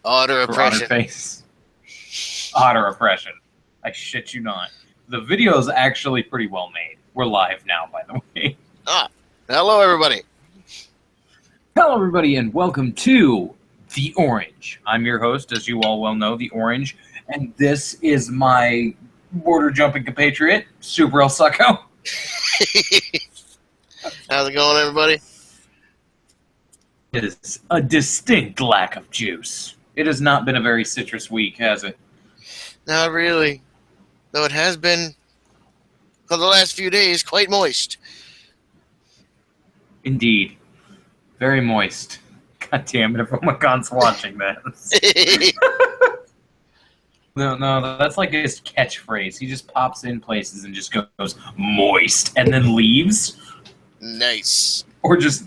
Otter for Otter oppression. Face. Otter oppression. I shit you not. The video is actually pretty well made. We're live now, by the way. Hello, everybody. Hello, everybody, and welcome to The Orange. I'm your host, as you all well know, The Orange, and this is my border-jumping compatriot, Super El Succo. How's it going, everybody? It is a distinct lack of juice. It has not been a very citrus week, has it? Not really. Though it has been, for the last few days, quite moist. Indeed. Very moist. God damn it, if Omegon's watching this. No, that's like his catchphrase. He just pops in places and just goes, moist, and then leaves. Nice. Or just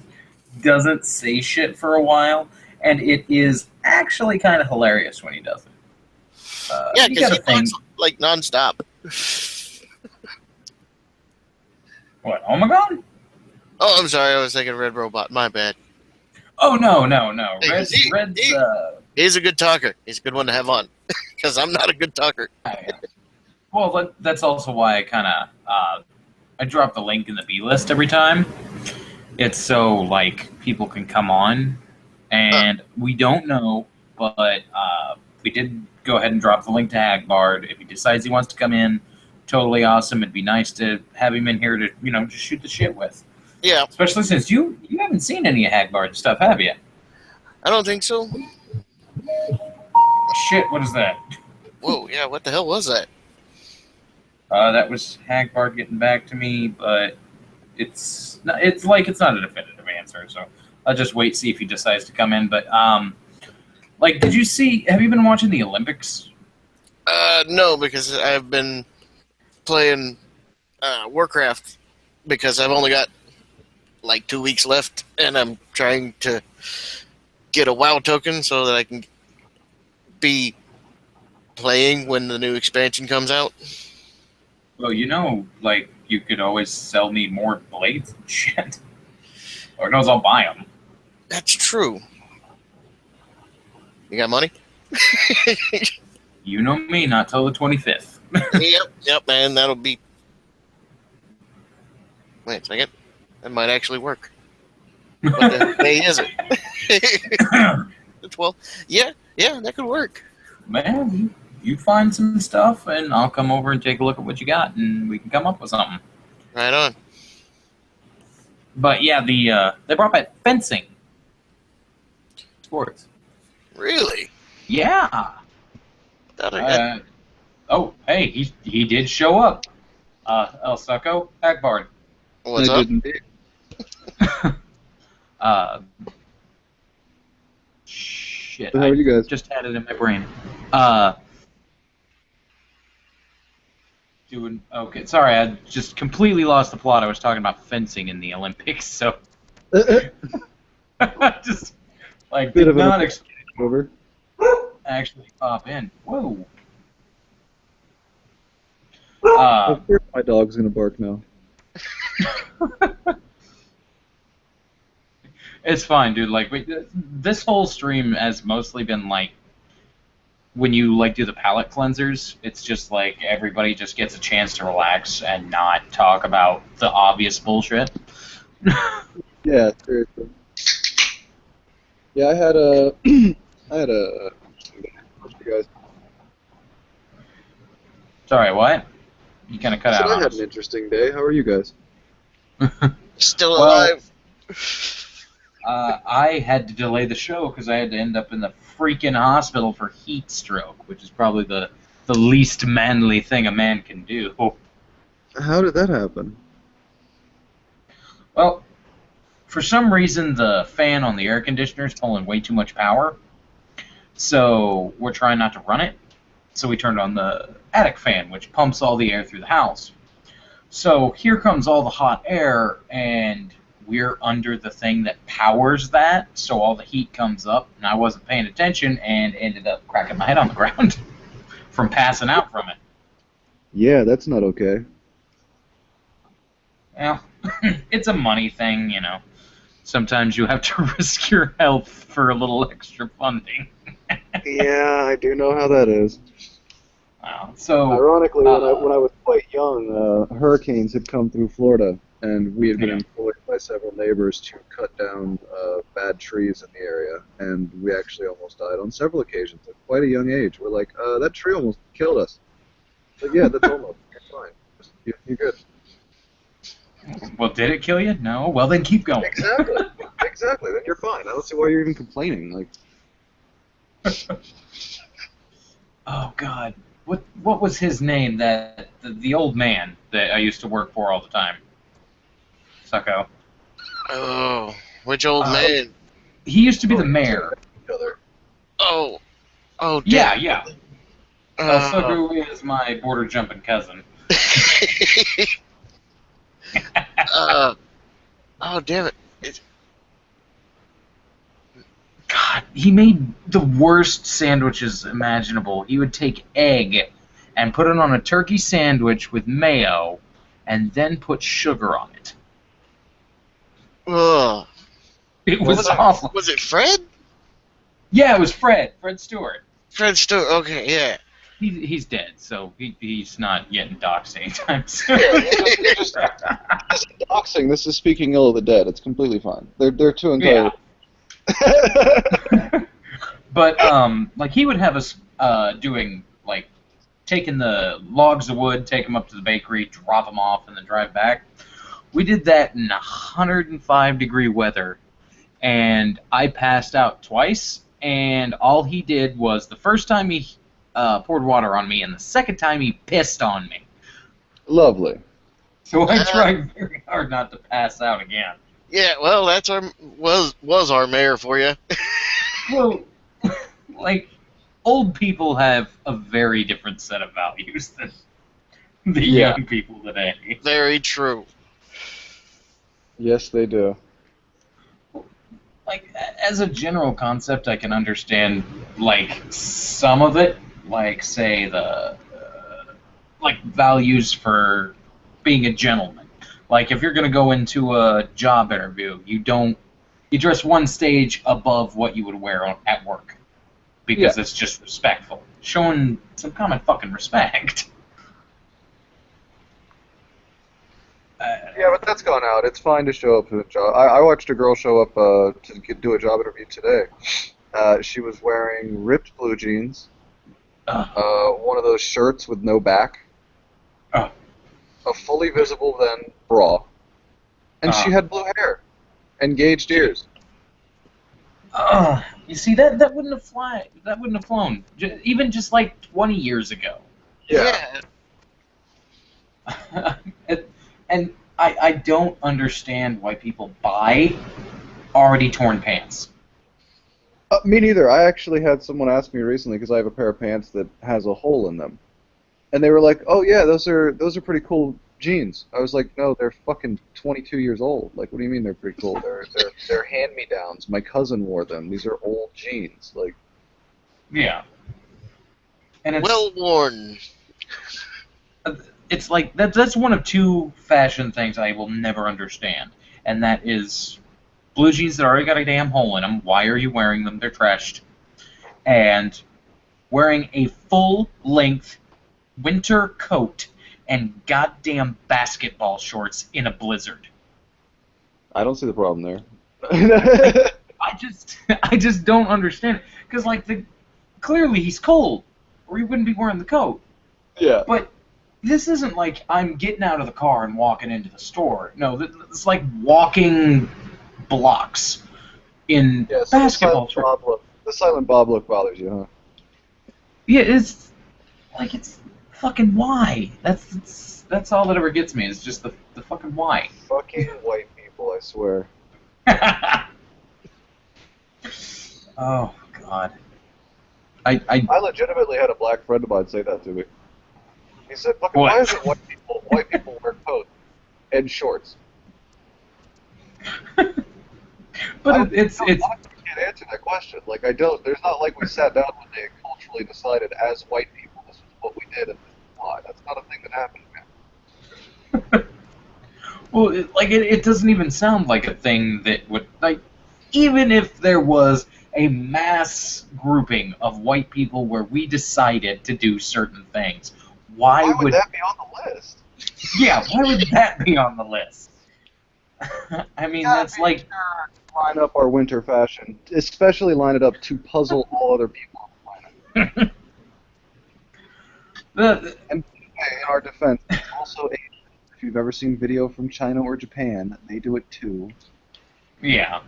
doesn't say shit for a while. And it is actually kind of hilarious when he does it. Yeah, you because gotta he think, talks, like, nonstop. what, Omegon? Oh, I'm sorry. I was thinking Red Robot. My bad. Oh, no. Hey, Red's, He's a good talker. He's a good one to have on. Because I'm not a good talker. well, that's also why I kind of, I drop the link in the B-list every time. It's so, like, people can come on. And we don't know, but we did go ahead and drop the link to Hagbard. If he decides he wants to come in, totally awesome. It'd be nice to have him in here to, just shoot the shit with. Yeah. Especially since you haven't seen any of Hagbard stuff, have you? I don't think so. Shit, what is that? Whoa, yeah, what the hell was that? That was Hagbard getting back to me, but it's not a definitive answer, so I'll just wait, see if he decides to come in. But, have you been watching the Olympics? No, because I've been playing Warcraft because I've only got like 2 weeks left, and I'm trying to get a WoW token so that I can be playing when the new expansion comes out. Well, you could always sell me more blades and shit. Or knows I'll buy them. That's true. You got money? You know me, not till the 25th. Yep, man, that'll be... Wait a second. That might actually work. What the day is it? The 12th? Yeah, that could work. Man, you find some stuff, and I'll come over and take a look at what you got, and we can come up with something. Right on. But yeah, they brought back fencing. Sports. Really? Yeah. Oh, hey, he did show up. El Succo, Hagbard. What's up? Shit. How are you guys? Just had it in my brain. Doing okay. Sorry, I just completely lost the plot. I was talking about fencing in the Olympics, so just like Bit did of an not expect over. actually pop in. Whoa. Of course my dog's gonna bark now. It's fine, dude. Like, this whole stream has mostly been like, when you do the palate cleansers, it's just like everybody just gets a chance to relax and not talk about the obvious bullshit. Yeah, seriously. Yeah, I had a you guys. Sorry, what? You kind of cut out I on had us. an interesting day. How are you guys? Still Well, alive? I had to delay the show because I had to end up in the freaking hospital for heat stroke, which is probably the least manly thing a man can do. How did that happen? Well, for some reason, the fan on the air conditioner is pulling way too much power, so we're trying not to run it. So we turned on the attic fan, which pumps all the air through the house. So here comes all the hot air, and we're under the thing that powers that, so all the heat comes up, and I wasn't paying attention and ended up cracking my head on the ground from passing out from it. Yeah, that's not okay. Well, it's a money thing, Sometimes you have to risk your health for a little extra funding. Yeah, I do know how that is. Wow. So, Ironically, when I was quite young, hurricanes had come through Florida, and we had been Yeah. employed by several neighbors to cut down bad trees in the area, and we actually almost died on several occasions at quite a young age. We're like, that tree almost killed us. Like, yeah, that's almost. You're fine. You're good. well, did it kill you? No. Well, then keep going. Exactly. Exactly. Then you're fine. I don't see why you're even complaining. Like, Oh God, what was his name? That the old man that I used to work for all the time. Sucko. Oh, which old Uh, man? He used to be the oh, you're mayor. each other. Oh, oh, Yeah, damn. yeah. El Uh, Sucko is my border jumping cousin. uh, oh, damn it. God, he made the worst sandwiches imaginable. He would take egg and put it on a turkey sandwich with mayo, and then put sugar on it. Ugh. It What was was awful. Was it Fred? Yeah, it was Fred Stewart. Fred Stewart. Okay, yeah. He's dead, so he's not getting doxxed anytime soon. Yeah, you're just this is doxing. This is speaking ill of the dead. It's completely fine. They're two entirely. But like he would have us doing like taking the logs of wood, take them up to the bakery, drop them off, and then drive back. We did that in 105-degree weather, and I passed out twice. And all he did was the first time he poured water on me, and the second time he pissed on me. Lovely. So I tried very hard not to pass out again. Yeah, well, that's our was our mayor for you. Well, like, old people have a very different set of values than the Yeah. young people today. Very true. Yes, they do. Like, as a general concept, I can understand, like, some of it, like, say, like, values for being a gentleman. Like, if you're going to go into a job interview, you dress one stage above what you would wear at work. Because it's just respectful. Showing some common fucking respect. Yeah, but that's gone out. It's fine to show up to a job. I watched a girl show up do a job interview today. She was wearing ripped blue jeans, one of those shirts with no back, Oh. a fully visible then bra, and she had blue hair and gauged ears. You see, that wouldn't have that wouldn't have flown. Even just like 20 years ago. Yeah. And I don't understand why people buy already torn pants. Me neither. I actually had someone ask me recently because I have a pair of pants that has a hole in them, and they were like, "Oh yeah, those are pretty cool jeans." I was like, "No, they're fucking 22 years old. Like, what do you mean they're pretty cool? They're hand-me-downs. My cousin wore them. These are old jeans. Like, Yeah. And it's Well worn. it's like that's one of two fashion things I will never understand, and that is blue jeans that already got a damn hole in them. Why are you wearing them? They're trashed. And wearing a full-length winter coat and goddamn basketball shorts in a blizzard. I don't see the problem there." I just don't understand it. Because, like, clearly he's cold, or he wouldn't be wearing the coat. Yeah. But this isn't like I'm getting out of the car and walking into the store. No, it's like walking blocks in Yeah, so basketball shorts. the silent Bob look bothers you, huh? Yeah, it's like it's fucking why. That's all that ever gets me. Is just the fucking why. Fucking white people, I swear. Oh God. I I legitimately had a black friend of mine say that to me. He said, "Fucking, What? why is it white people wear coats and shorts?" but it's I can't answer that question. Like, I don't. There's not like we sat down one day and culturally decided as white people this is what we did and this is why. That's not a thing that happened, man. well, it doesn't even sound like a thing that would like. Even if there was a mass grouping of white people where we decided to do certain things. Why would that be on the list? Yeah, why would that be on the list? I mean, that's like... Line up our winter fashion, especially line it up to puzzle all other people on the planet. And in our defense, it's also Asian. If you've ever seen video from China or Japan, they do it too. Yeah.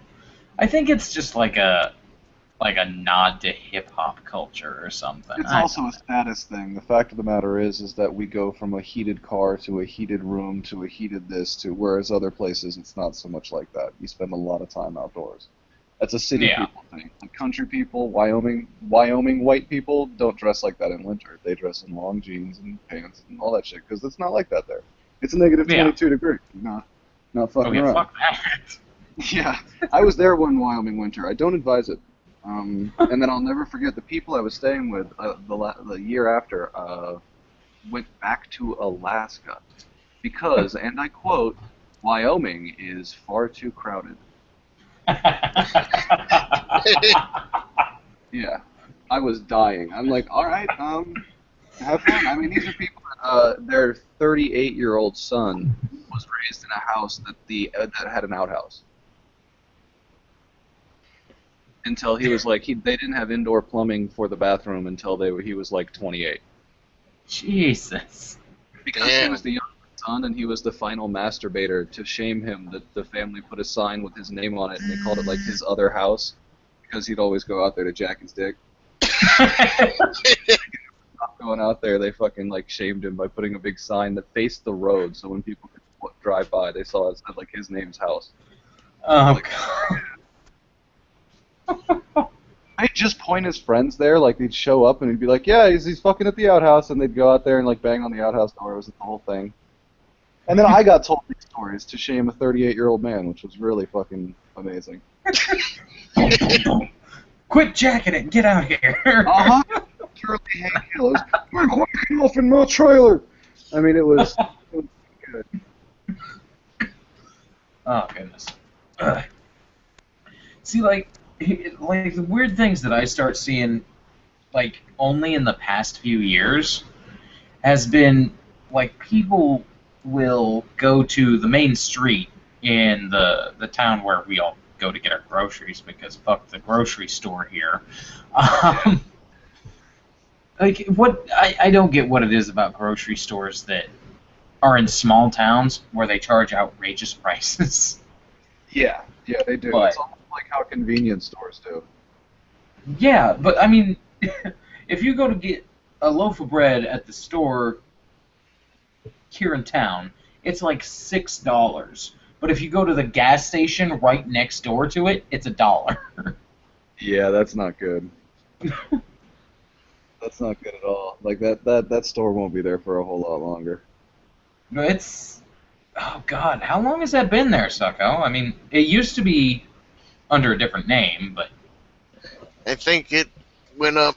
I think it's just like a nod to hip-hop culture or something. It's also a status thing. The fact of the matter is that we go from a heated car to a heated room to a heated this to, whereas other places it's not so much like that. You spend a lot of time outdoors. That's a city people thing. Like country people, Wyoming white people don't dress like that in winter. They dress in long jeans and pants and all that shit because it's not like that there. It's a negative 22 degrees. Not fucking around. Fuck that. Yeah, I was there one Wyoming winter. I don't advise it. And then I'll never forget the people I was staying with the year after went back to Alaska because, and I quote, Wyoming is far too crowded. Yeah, I was dying. I'm like, all right, have fun. I mean, these are people. Their 38-year-old son was raised in a house that had an outhouse. Until he was like, they didn't have indoor plumbing for the bathroom until he was like 28. Jesus. Because he was the youngest son and he was the final masturbator, to shame him, the family put a sign with his name on it and they called it like his other house because he'd always go out there to jack his dick. Not going out there, they fucking like shamed him by putting a big sign that faced the road so when people could drive by, they saw it said like his name's house. Oh, like, I'd just point his friends there, like they'd show up and he'd be like, yeah, he's fucking at the outhouse, and they'd go out there and like bang on the outhouse door. It was the whole thing. And then I got told these stories to shame a 38-year-old man, which was really fucking amazing. Quit jacking it and get out here. Uh-huh. Curly hay kilos. We're walking off in my trailer. I mean, it was good. Oh, goodness. See, like the weird things that I start seeing, like, only in the past few years, has been, like, people will go to the main street in the town where we all go to get our groceries, because fuck the grocery store here. Like, what I don't get what it is about grocery stores that are in small towns where they charge outrageous prices. Yeah, they do. But, it's almost like how convenience stores do. Yeah, but I mean, if you go to get a loaf of bread at the store here in town, it's like $6. But if you go to the gas station right next door to it, it's $1. Yeah, that's not good. That's not good at all. Like that store won't be there for a whole lot longer. No, it's... Oh, God, how long has that been there, Sucko? I mean, it used to be under a different name, but... I think it went up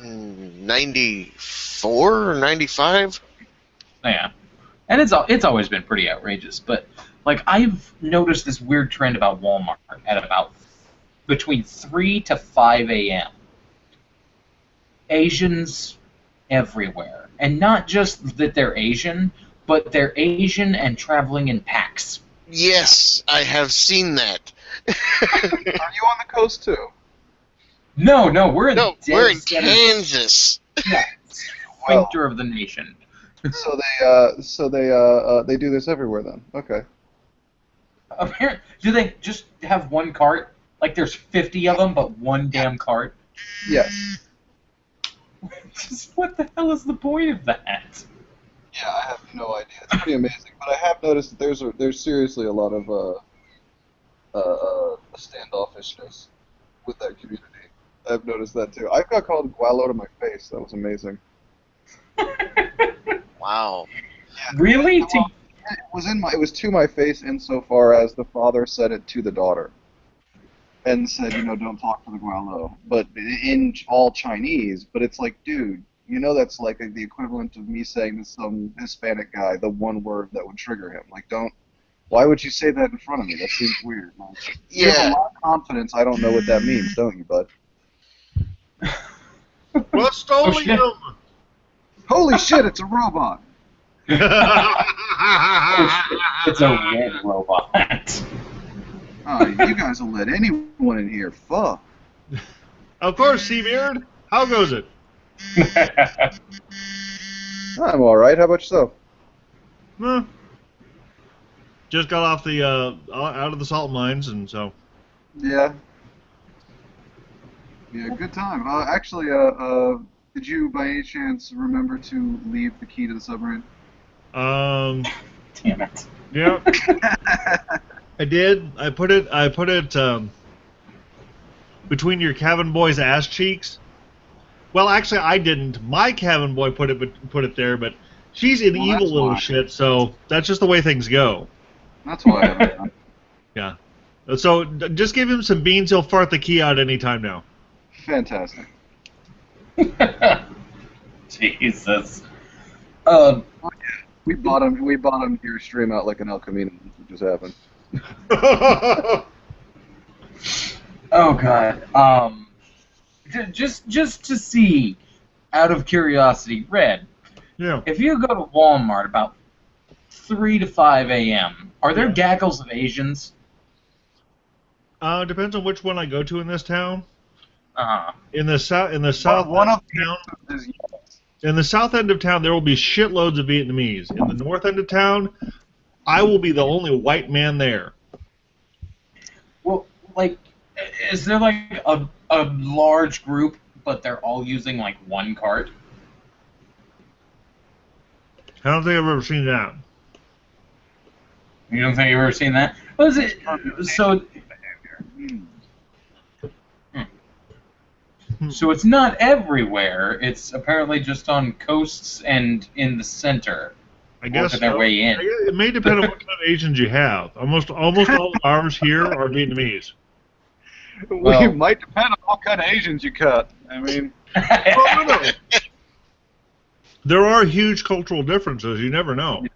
94 or 95. Yeah. And it's always been pretty outrageous, but, like, I've noticed this weird trend about Walmart at about between 3 to 5 a.m. Asians everywhere. And not just that they're Asian, but they're Asian and traveling in packs. Yes, I have seen that. Are you on the coast too? No, we're in we're in Kansas. Yeah, sphincter of the nation. So they do this everywhere then. Okay. Apparently, do they just have one cart? Like there's 50 of them, but one damn cart? Yes. Just what the hell is the point of that? Yeah, I have no idea. It's pretty amazing, but I have noticed that there's seriously a lot of standoffishness with that community. I've noticed that too. I got called gualo to my face. That was amazing. Wow. Yeah, Really? It was to my face insofar as the father said it to the daughter. And said, don't talk to the gualo. But in all Chinese, but it's like, dude, that's like the equivalent of me saying to some Hispanic guy the one word that would trigger him. Like, don't Why would you say that in front of me? That seems weird. Man. You have a Yeah. lot of confidence. I don't know what that means, don't you, bud? Rust-Oleum! Holy shit! It's a robot. It's a red robot. Oh, you guys will let anyone in here. Fuck. Of course, Seabeard. How goes it? I'm all right. How about yourself? Huh. Just got off the out of the salt mines, and so. Yeah. Yeah, good time. Actually, did you by any chance remember to leave the key to the submarine? Damn it. Yeah. I did. I put it between your cabin boy's ass cheeks. Well, actually, I didn't. My cabin boy put it there, but she's an evil little shit. So that's just the way things go. That's why I haven't done. Yeah. So just give him some beans. He'll fart the key out any time now. Fantastic. Jesus. We bought him your stream out like an El Camino. That's what just happened. Oh God. Just to see, out of curiosity, Red. Yeah. If you go to Walmart about 3 to 5 a.m., are there gaggles of Asians? Depends on which one I go to in this town. Uh-huh. In the south end of town, in the south end of town, there will be shitloads of Vietnamese. In the north end of town, I will be the only white man there. Well, like, is there like a large group, but they're all using like one cart? I don't think I've ever seen that. You don't think you've ever seen that? Was it so? So it's not everywhere. It's apparently just on coasts and in the center. I guess working their way in. It may depend on what kind of Asians you have. Almost all of ours here are Vietnamese. Well, it might depend on what kind of Asians you cut. I mean, there are huge cultural differences. You never know.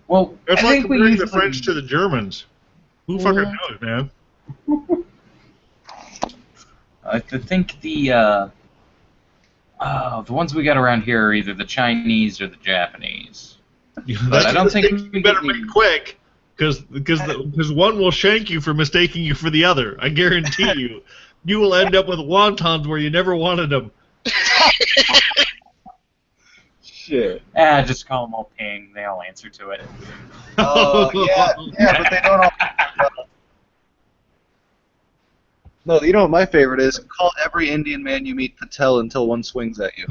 Well, It's I like think we comparing usually... the French to the Germans. Who fucking knows, man? I think the ones we got around here are either the Chinese or the Japanese. But I don't think you better make quick, because one will shank you for mistaking you for the other. I guarantee you. You will end up with wontons where you never wanted them. shit. Just call them all ping. They all answer to it. Yeah, but they don't all. No, you know what my favorite is? Call every Indian man you meet Patel until one swings at you.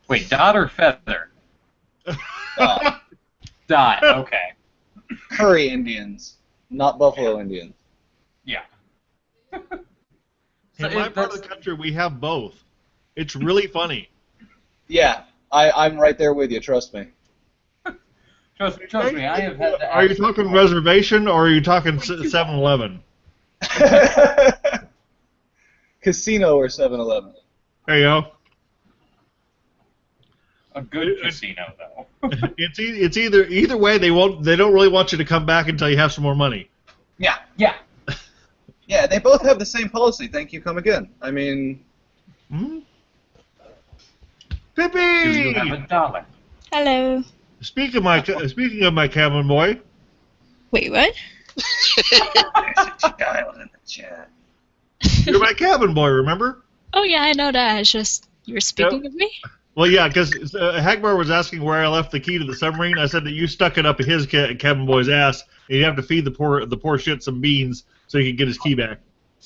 Wait, dot or feather? Dot, okay. Curry Indians, not Buffalo Indians. Yeah. In my part of the country, we have both. It's really funny. Yeah, I'm right there with you, trust me. Trust me, I have had to... Are you talking reservation or are you talking 7-Eleven? Casino or 7-Eleven. There you go. A good casino, though. It's either way. They don't really want you to come back until you have some more money. Yeah. Yeah. Yeah, they both have the same policy. Thank you, come again. I mean... Hmm? Do you Pippi! have $1? Hello. Speaking of my cabin boy. Wait, what? There's a child in the chat. You're my cabin boy, remember? Oh yeah, I know that. It's just you were speaking of me. Well, yeah, because Hagbar was asking where I left the key to the submarine. I said that you stuck it up his cabin boy's ass, and you have to feed the poor shit some beans so he can get his key back.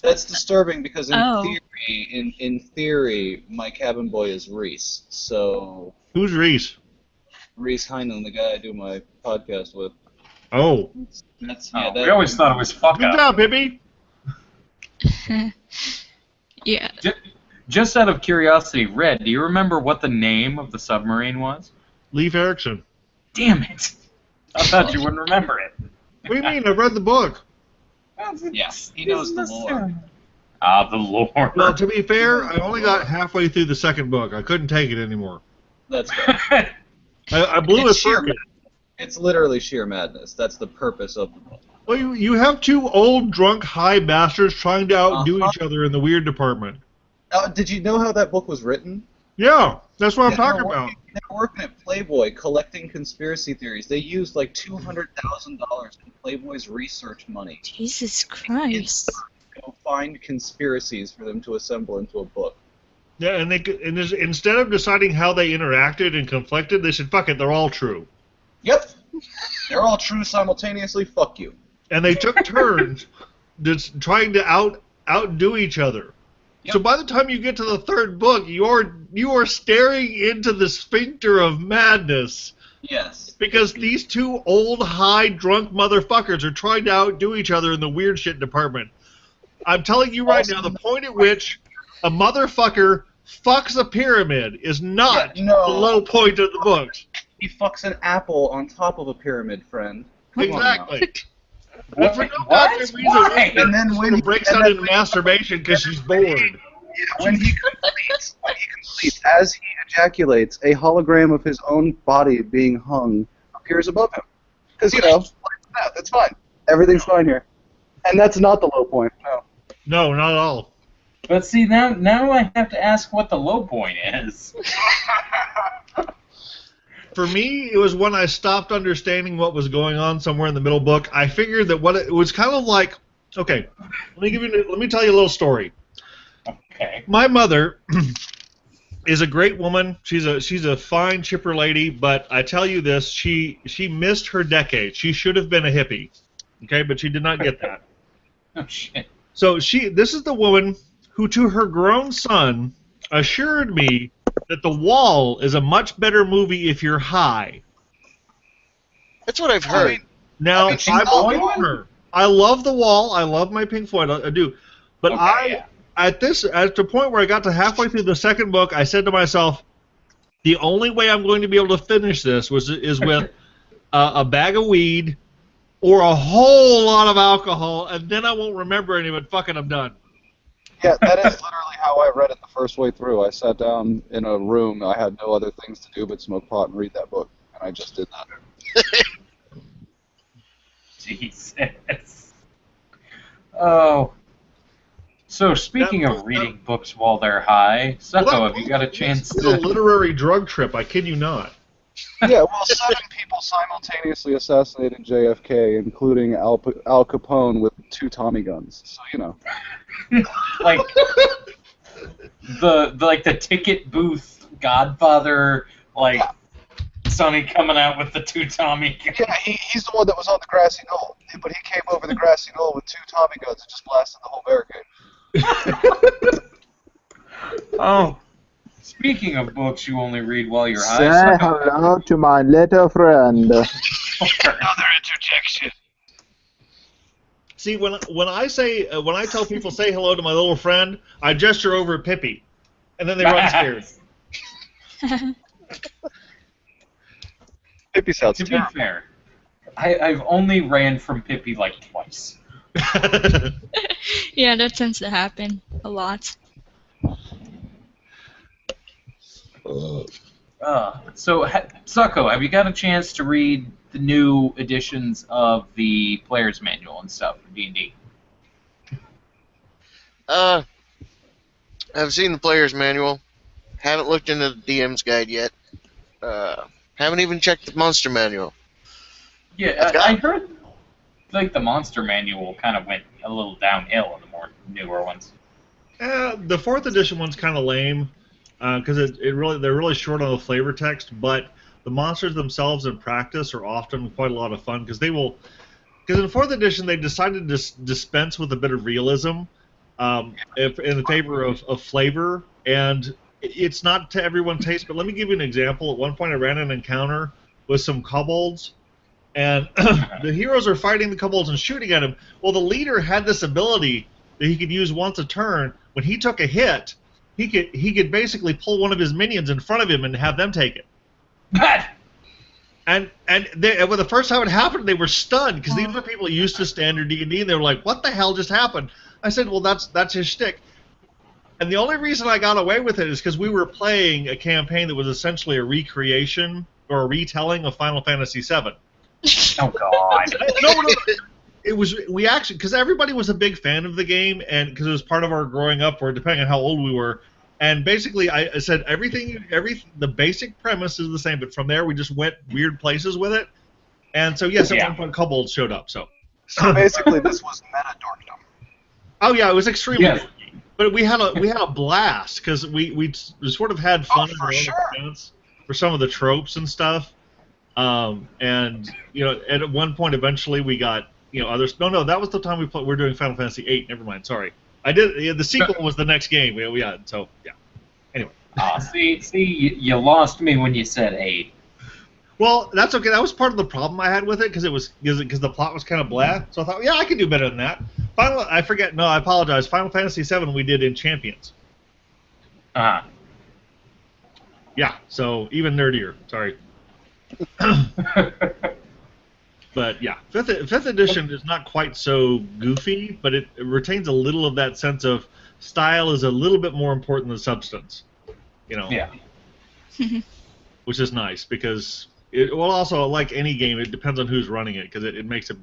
That's disturbing because in theory, my cabin boy is Reese. So Who's Reese? Reese Heinen, the guy I do my podcast with. Oh. We always thought it was fuck Good up. job, Pippi. Yeah. Just out of curiosity, Red, do you remember what the name of the submarine was? Leif Erikson. Damn it! I thought you wouldn't remember it. What do you mean? I've read the book. Yes, he knows the lore. Ah, the lore. Well, to be fair, I only got halfway through the second book. I couldn't take it anymore. That's fair. I blew a It's sheer circuit. It's literally sheer madness. That's the purpose of the book. Well, you have two old, drunk, high bastards trying to outdo each other in the weird department. Did you know how that book was written? Yeah, that's what I'm talking They were about. They were working at Playboy collecting conspiracy theories. They used like $200,000 in Playboy's research money Jesus Christ. to go find conspiracies for them to assemble into a book. Yeah, and instead of deciding how they interacted and conflicted, they said, "Fuck it, they're all true." Yep. They're all true simultaneously. Fuck you. And they took turns just trying to outdo each other. Yep. So by the time you get to the third book, you are staring into the sphincter of madness. Yes. Because these two old, high, drunk motherfuckers are trying to outdo each other in the weird shit department. I'm telling you right now, the point at which a motherfucker fucks a pyramid is not the low point of the books. He fucks an apple on top of a pyramid, friend. Come on now. Exactly. And for no goddamn reason, Why? And then when he breaks out into masturbation because she's bored. Yeah, when he completes, as he ejaculates, a hologram of his own body being hung appears above him. Because, that's fine. Everything's fine here. And that's not the low point, no. No, not at all. But see, now I have to ask what the low point is. For me, it was when I stopped understanding what was going on somewhere in the middle book. I figured that what it was kind of like. Okay, let me tell you a little story. Okay. My mother is a great woman. She's a fine, chipper lady. But I tell you this, she missed her decade. She should have been a hippie. Okay, but she did not get that. Oh shit. So this is the woman who, to her grown son, assured me that The Wall is a much better movie if you're high. That's what I've heard. Now, I believe Floyd? her. I love The Wall. I love my Pink Floyd. I do. But Okay, at the point where I got to halfway through the second book, I said to myself, the only way I'm going to be able to finish this is with a bag of weed or a whole lot of alcohol, and then I won't remember any of it. Fucking, I'm done. Yeah, that is literally how I read it the first way through. I sat down in a room. I had no other things to do but smoke pot and read that book, and I just did that. Jesus. Oh. So speaking of reading books while they're high, Sucko, have you got a chance It's a to? literary drug trip. I kid you not. Yeah, well, 7 people simultaneously assassinated JFK, including Al Capone with 2 Tommy guns. So, like the ticket booth Godfather, like Sonny coming out with the 2 Tommy guns. Yeah, he's the one that was on the grassy knoll, but he came over the grassy knoll with 2 Tommy guns and just blasted the whole barricade. Oh. Speaking of books you only read while you're high, Say Sucko, hello to my little friend. Another interjection. See, when I tell people say hello to my little friend, I gesture over at Pippi, and then they run scared. Pippi sounds To be terrible. fair, I've only ran from Pippi like twice. Yeah, that tends to happen a lot. So, Sucko, have you got a chance to read the new editions of the Player's Manual and stuff for D&D? I've seen the player's manual. Haven't looked into the DM's guide yet. Haven't even checked the monster manual. Yeah, I heard like the Monster Manual kind of went a little downhill in the more newer ones. The 4th edition one's kind of lame because they're really short on the flavor text, but the monsters themselves in practice are often quite a lot of fun because in 4th edition they decided to dispense with a bit of realism in favor of flavor, and it's not to everyone's taste. But let me give you an example. At one point I ran an encounter with some kobolds, and the heroes are fighting the kobolds and shooting at him. Well, the leader had this ability that he could use once a turn. When he took a hit, he could basically pull one of his minions in front of him and have them take it. And when the first time it happened, they were stunned because these were people used to standard D&D, and they were like, "What the hell just happened?" I said, "Well, that's his shtick." And the only reason I got away with it is because we were playing a campaign that was essentially a recreation or a retelling of Final Fantasy VII. Oh God. No. It was we actually because everybody was a big fan of the game, and because it was part of our growing up, or depending on how old we were. And basically, I said the basic premise is the same, but from there we just went weird places with it. And so yes, at one point kobolds showed up. So basically, this was meta dorkdom. oh yeah, it was extremely. Yes. Dorky. But we had a blast because we sort of had fun in our own expense for some of the tropes and stuff. And at one point, eventually, we got others. No, that was the time we were doing Final Fantasy VIII. Never mind, sorry. I did. Yeah, the sequel was the next game. We had so yeah. Anyway. See, you lost me when you said 8. Well, that's okay. That was part of the problem I had with it because the plot was kind of blah. So I thought, yeah, I can do better than that. I apologize. Final Fantasy VII we did in Champions. Yeah, so even nerdier. Sorry. But yeah, fifth edition is not quite so goofy, but it retains a little of that sense of style is a little bit more important than substance. Yeah. Which is nice because also like any game, it depends on who's running it because it makes it.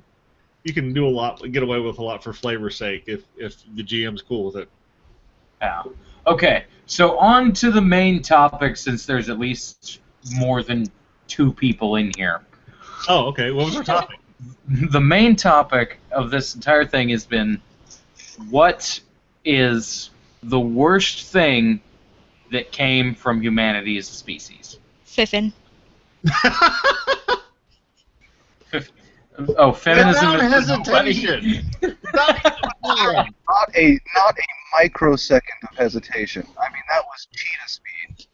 You can do a lot, get away with a lot for flavor's sake if the GM's cool with it. Yeah. Okay, so on to the main topic since there's at least more than 2 people in here. Oh, okay. What was our topic? The main topic of this entire thing has been what is the worst thing that came from humanity as a species? Fiffin. Oh, feminism Without is hesitation. Not a microsecond of hesitation. I mean, that was cheetah speed.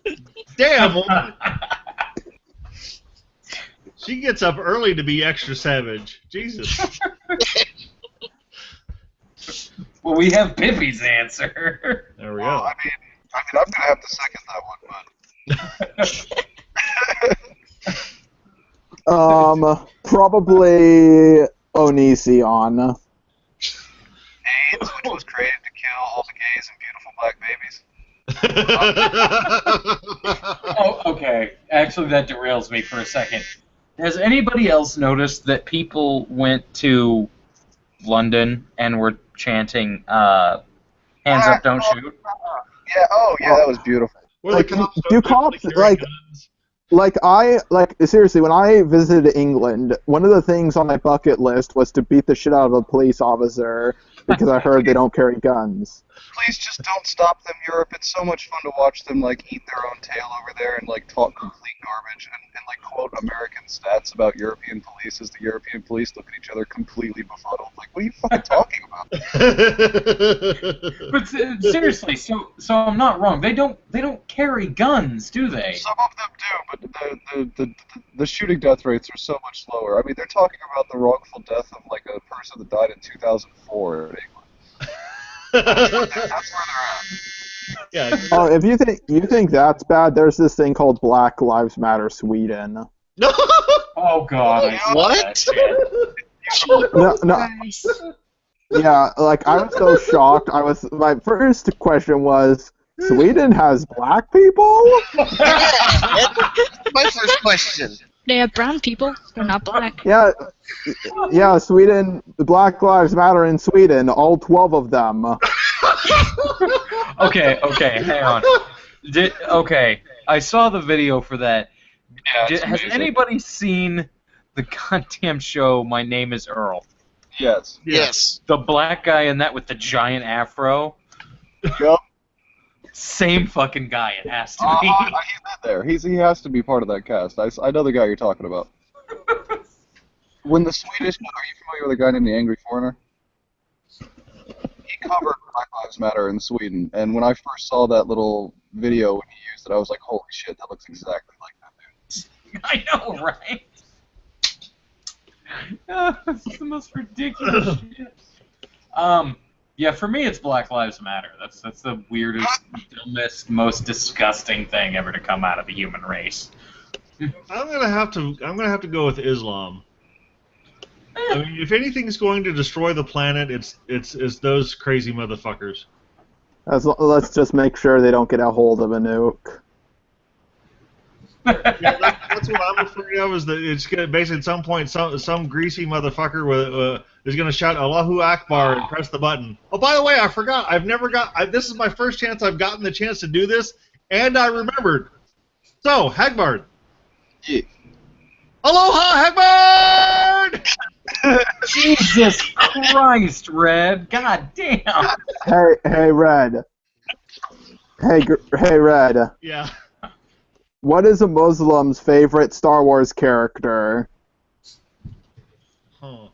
Damn. Woman. She gets up early to be extra savage. Jesus. Well, we have Pippi's answer. There we Well, go. I mean, I'm gonna have to second that one, but Probably Onision. AIDS, which was created to kill all the gays and beautiful black babies. Oh, okay. Actually, that derails me for a second. Has anybody else noticed that people went to London and were chanting "Hands up, don't shoot"? Yeah, that was beautiful. Like, do cops seriously, when I visited England, one of the things on my bucket list was to beat the shit out of a police officer because I heard they don't carry guns. Please just don't stop them, Europe. It's so much fun to watch them eat their own tail over there and talk complete garbage and quote American stats about European police as the European police look at each other completely befuddled. What are you fucking talking about? But seriously, so I'm not wrong. They don't carry guns, do they? Some of them do, but the shooting death rates are so much lower. I mean, they're talking about the wrongful death of a person that died in 2004 in England. That's where they're at. Yeah. Oh, if you think that's bad, there's this thing called Black Lives Matter Sweden. No. Oh God! I saw What? that shit. No. Yeah, I was so shocked. My first question was, Sweden has black people? That's my first question. They have brown people. They're not black. Yeah, Sweden, the Black Lives Matter in Sweden, all 12 of them. Okay, hang on. Okay, I saw the video for that. Yeah, Has anybody seen the goddamn show My Name is Earl? Yes. Yes. The black guy in that with the giant afro? Yup. Same fucking guy, it has to be. He's in there. He has to be part of that cast. I know the guy you're talking about. When the Swedish... Are you familiar with a guy named the Angry Foreigner? He covered Black Lives Matter in Sweden, and when I first saw that little video when he used it, I was like, holy shit, that looks exactly like that dude. I know, right? This is the most ridiculous shit. Yeah, for me it's Black Lives Matter. That's the weirdest, dumbest, most disgusting thing ever to come out of the human race. I'm gonna have to go with Islam. I mean, if anything's going to destroy the planet, it's those crazy motherfuckers. Let's just make sure they don't get a hold of a nuke. Yeah, that's what I'm afraid of. Is that it's gonna basically at some point some greasy motherfucker is gonna shout Allahu Akbar and press the button. Oh, by the way, I forgot. This is my first chance I've gotten the chance to do this, and I remembered. So, Hagbard. Yeah. Aloha, Hagbard! Jesus Christ, Red! God damn! Hey, Red. Hey, Red. Yeah. What is a Muslim's favorite Star Wars character? Huh.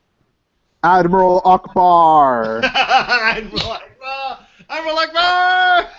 Admiral Akbar. Admiral Akbar! Admiral Akbar!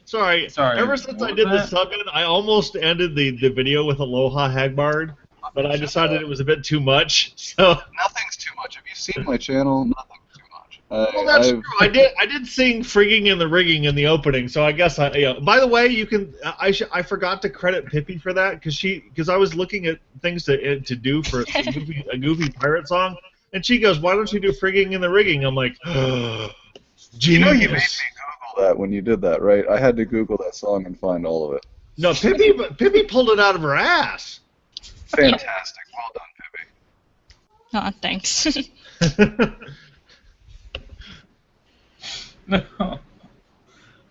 Sorry. Ever since I did the sub-in, I almost ended the video with Aloha Hagbard, but I decided it was a bit too much. So Nothing's too much. Have you seen my channel? Nothing's too much. well, that's true. I did sing "Frigging in the Rigging" in the opening, so I guess by the way, you can. I forgot to credit Pippi for that because I was looking at things to do for a goofy pirate song, and she goes, "Why don't you do "Frigging in the Rigging"?" I'm like, genius. You know you made me Google that when you did that, right? I had to Google that song and find all of it. No, Pippi pulled it out of her ass. Fantastic. Well done, Pippi. Aw, thanks.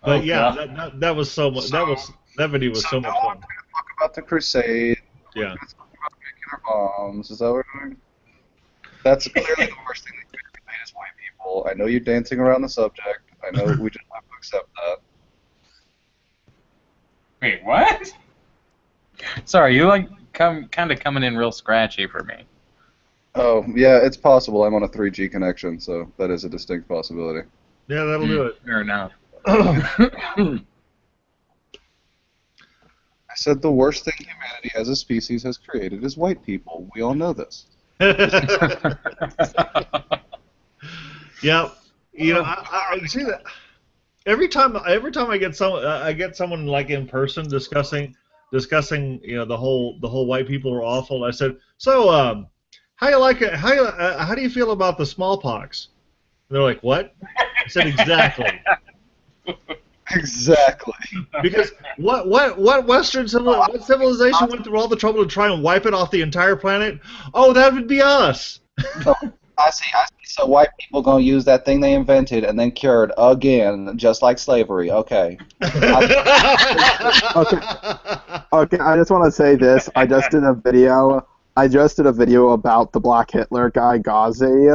But yeah, that was so much. That video was so much now fun. we're going to talk about the Crusade. Yeah. We're going to talk about nuclear bombs. Is that what we're doing? That's clearly the worst thing that could be made as white people. I know you're dancing around the subject. I know we just have to accept that. Wait, what? Sorry, you kind of coming in real scratchy for me. Oh, yeah, it's possible. I'm on a 3G connection, so that is a distinct possibility. Yeah, that'll do it. Fair enough. I said the worst thing humanity as a species has created is white people. We all know this. Yeah, you know, I see that every time I get someone like in person discussing the whole white people are awful. I said, so how you like it? How do you feel about the smallpox? And they're like, what? I said exactly. Exactly. Because what civilization went through all the trouble to try and wipe it off the entire planet? Oh, that would be us. I see. So white people gonna use that thing they invented and then cured again, just like slavery. Okay. Okay, I just want to say this. I just did a video about the Black Hitler guy, Ghazi.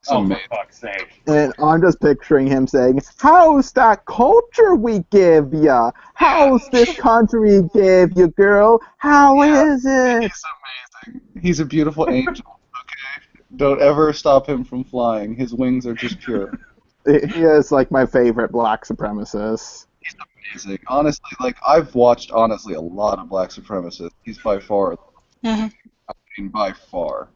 Oh, for fuck's sake. And I'm just picturing him saying, how's that culture we give ya? How's this country we give you, girl? How is it? He's amazing. He's a beautiful angel, okay? Don't ever stop him from flying. His wings are just pure. He is, like, my favorite black supremacist. He's amazing. Honestly, like, I've watched, a lot of black supremacists. He's by far, Uh-huh. I mean, by far.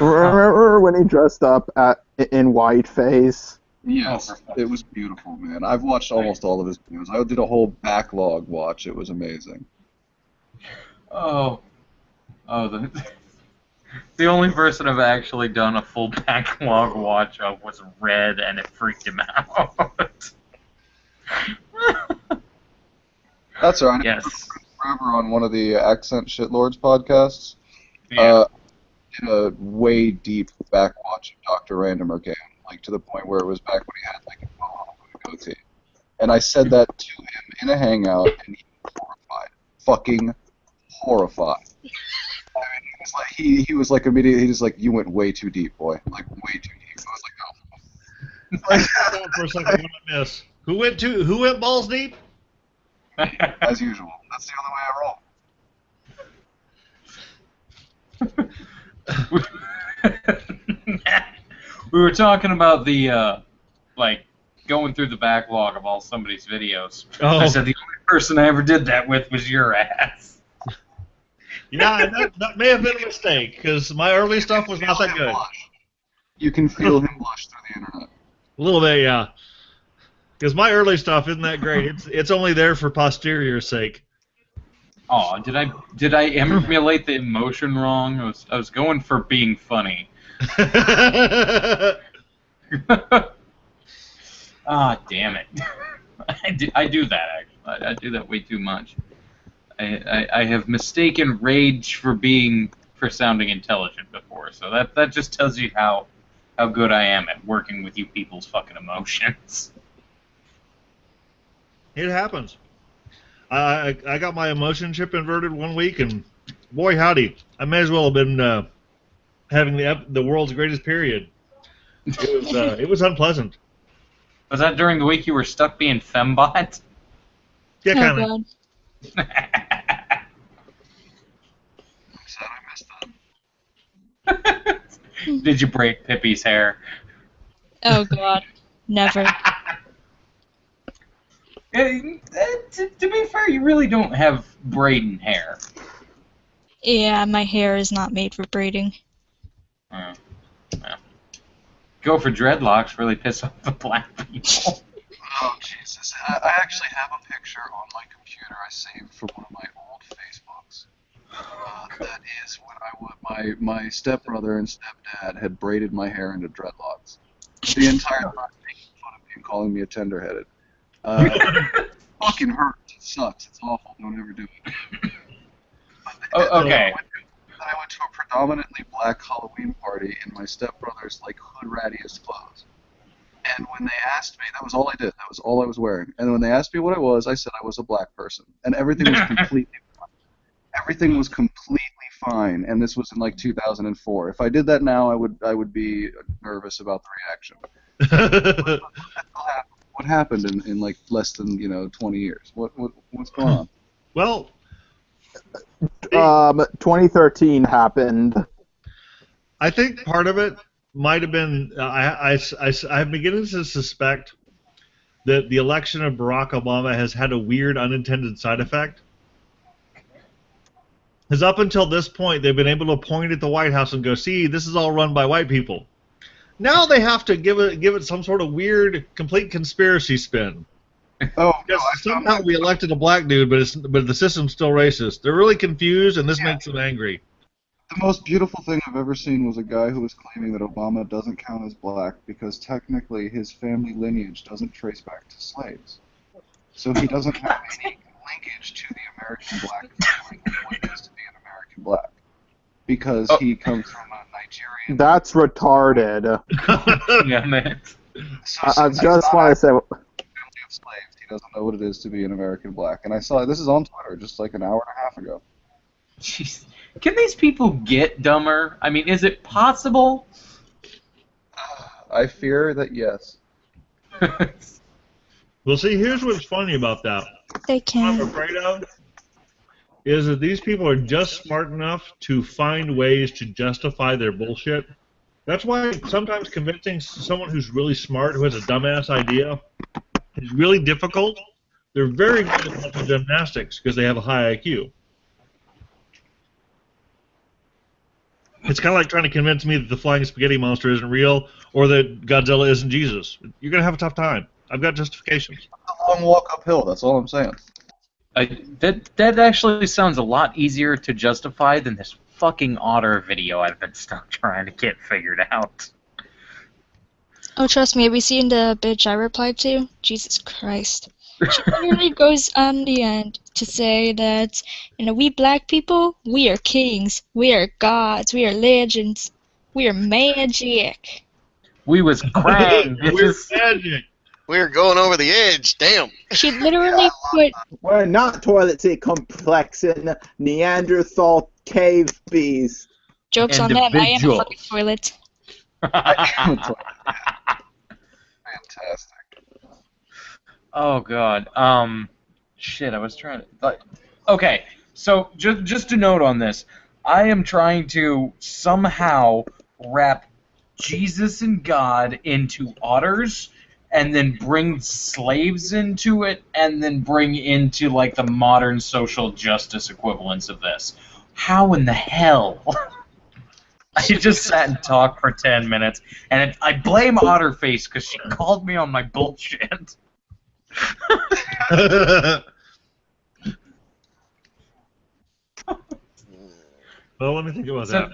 Remember when he dressed up in whiteface? Yes, it was beautiful, man. I've watched almost all of his videos. I did a whole backlog watch. It was amazing. The only person I've actually done a full backlog watch of was Red, and it freaked him out. That's all right. Yes. Forever on one of the Accent Shitlords podcasts. Yeah. Did a way deep back watch of Dr. Randomer Game, like to the point where it was back when he had like a mohawk and a goatee. And I said that to him in a hangout, and he was horrified, fucking horrified. I mean, he was like immediately, he was like, you went way too deep, boy, like way too deep. I was like, Hold on for a second, what did I miss? Who went balls deep? as usual. That's the only way I roll. We were talking about the going through the backlog of all somebody's videos. Oh. I said the only person I ever did that with was your ass. Yeah, that may have been a mistake because my early stuff was not that good. You can feel him blush through the internet. A little bit, yeah. Because my early stuff isn't that great. It's only there for posteriour's sake. Oh, did I emulate the emotion wrong? I was going for being funny. Ah, damn it. I do that, actually. I do that way too much. I have mistaken rage for sounding intelligent before, so that just tells you how good I am at working with you people's fucking emotions. It happens. I got my emotion chip inverted one week, and boy howdy, I may as well have been having the world's greatest period. It was unpleasant. Was that during the week you were stuck being fembot? Yeah, Oh kind of. god. I'm sad I missed that. Did you break Pippi's hair? Oh god. Never. To be fair, you really don't have braiding hair. Yeah, my hair is not made for braiding. Yeah. Go for dreadlocks, really piss off the black people. Oh Jesus! I actually have a picture on my computer I saved from one of my old Facebooks. That is when my stepbrother and stepdad had braided my hair into dreadlocks. The entire time making fun of me and calling me a tenderheaded. It fucking hurts. It sucks. It's awful. Don't ever do it. Okay. I went to a predominantly black Halloween party in my stepbrother's like hood rattiest clothes. And when they asked me, that was all I did. That was all I was wearing. And when they asked me what I was, I said I was a black person. And everything was completely fine. Everything was completely fine. And this was in like 2004. If I did that now, I would be nervous about the reaction. What happened in like less than 20 years? What's going on? Well, 2013 happened. I think part of it might have been I'm beginning to suspect that the election of Barack Obama has had a weird unintended side effect. Because up until this point, they've been able to point at the White House and go, "See, this is all run by white people." Now they have to give it some sort of weird, complete conspiracy spin. Oh, Because somehow we elected a black dude, but the system's still racist. They're really confused, and this makes them angry. the most beautiful thing I've ever seen was a guy who was claiming that Obama doesn't count as black because technically his family lineage doesn't trace back to slaves. So he doesn't have any linkage to the American black family of what it is to be an American black. Because he comes from a Nigerian... That's retarded. Yeah, man. I just want to say, family of slaves. He doesn't know what it is to be an American black. And I saw this is on Twitter just like an hour and a half ago. Jeez. Can these people get dumber? I mean, is it possible? I fear that yes. Well, see, here's what's funny about that. They What I'm can. afraid of is that these people are just smart enough to find ways to justify their bullshit. That's why sometimes convincing someone who's really smart, who has a dumbass idea, is really difficult. They're very good at mental gymnastics because they have a high IQ. It's kind of like trying to convince me that the flying spaghetti monster isn't real or that Godzilla isn't Jesus. You're going to have a tough time. I've got justifications. It's a long walk uphill, that's all I'm saying. That actually sounds a lot easier to justify than this fucking otter video I've been stuck trying to get figured out. Oh, trust me, have you seen the bitch I replied to? Jesus Christ. She literally goes on the end to say that, we black people, we are kings, we are gods, we are legends, we are magic. We was crying, We're bitches. magic. We're going over the edge. Damn. She literally put, we're not toilet seat complexion, Neanderthal cave beast. jokes on them, I am a Individual. fucking toilet. Fantastic. Oh god. Shit. I was trying to. Okay. So just a note on this. I am trying to somehow wrap Jesus and God into otters, and then bring slaves into it, and then bring into like the modern social justice equivalents of this. How in the hell? I just sat and talked for 10 minutes, and I blame Otterface because she called me on my bullshit. Well, let me think about So-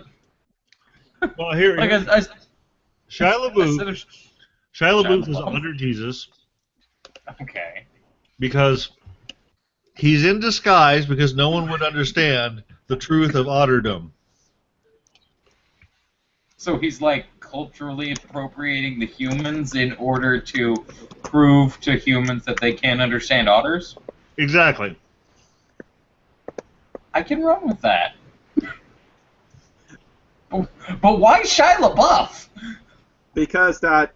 that. Well, here, Like Shia I LaBeouf said, Shia LaBeouf Shia is LaBeouf. under Jesus Okay. because he's in disguise because no one would understand the truth of otterdom. So he's like culturally appropriating the humans in order to prove to humans that they can't understand otters? Exactly. I can run with that. But why Shia LaBeouf? Because that,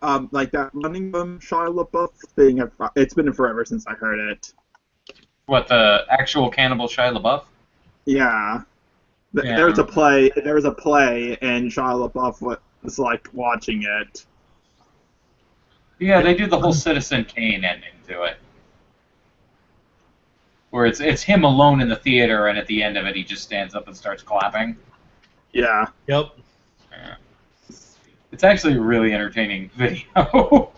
that running from Shia LaBeouf thing, it's been forever since I heard it. What, the actual cannibal Shia LaBeouf? Yeah. Yeah. There was a play, and Shia LaBeouf was like watching it. Yeah, they do the whole Citizen Kane ending to it. Where it's him alone in the theater, and at the end of it, he just stands up and starts clapping. Yeah. Yep. Yeah. It's actually a really entertaining video.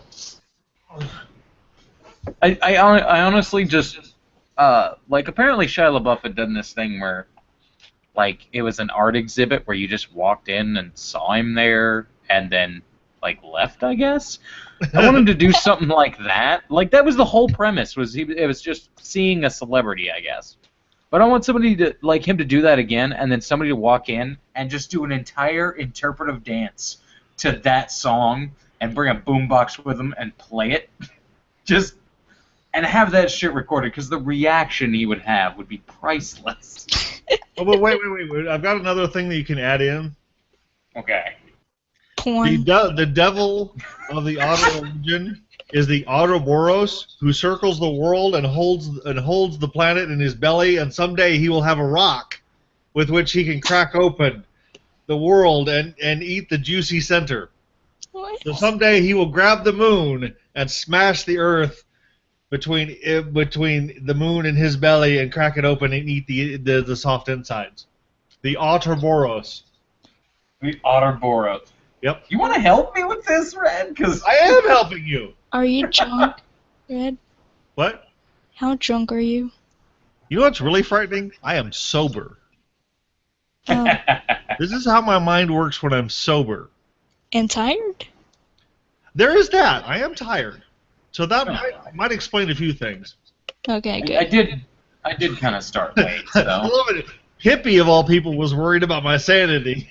I honestly just apparently Shia LaBeouf had done this thing where it was an art exhibit where you just walked in and saw him there and then left, I guess. I want him to do something like that. That was the whole premise, it was just seeing a celebrity, I guess. But I want somebody to him to do that again, and then somebody to walk in and just do an entire interpretive dance to that song and bring a boombox with them and play it. Just and have that shit recorded, because the reaction he would have would be priceless. Oh, but wait. I've got another thing that you can add in. Okay. Porn. The devil of the otter religion is the Ouroboros, who circles the world and holds the planet in his belly, and someday he will have a rock with which he can crack open the world and eat the juicy center. What? So someday he will grab the moon and smash the earth between the moon and his belly and crack it open and eat the soft insides. The Ouroboros. The Ouroboros. Yep. You want to help me with this, Red? Because I am helping you. Are you drunk, Red? What? How drunk are you? You know what's really frightening? I am sober. Oh. This is how my mind works when I'm sober. And tired? There is that. I am tired. So that might explain a few things. Okay, good. I did kind of start late, I so. love it. Hippie, of all people, was worried about my sanity.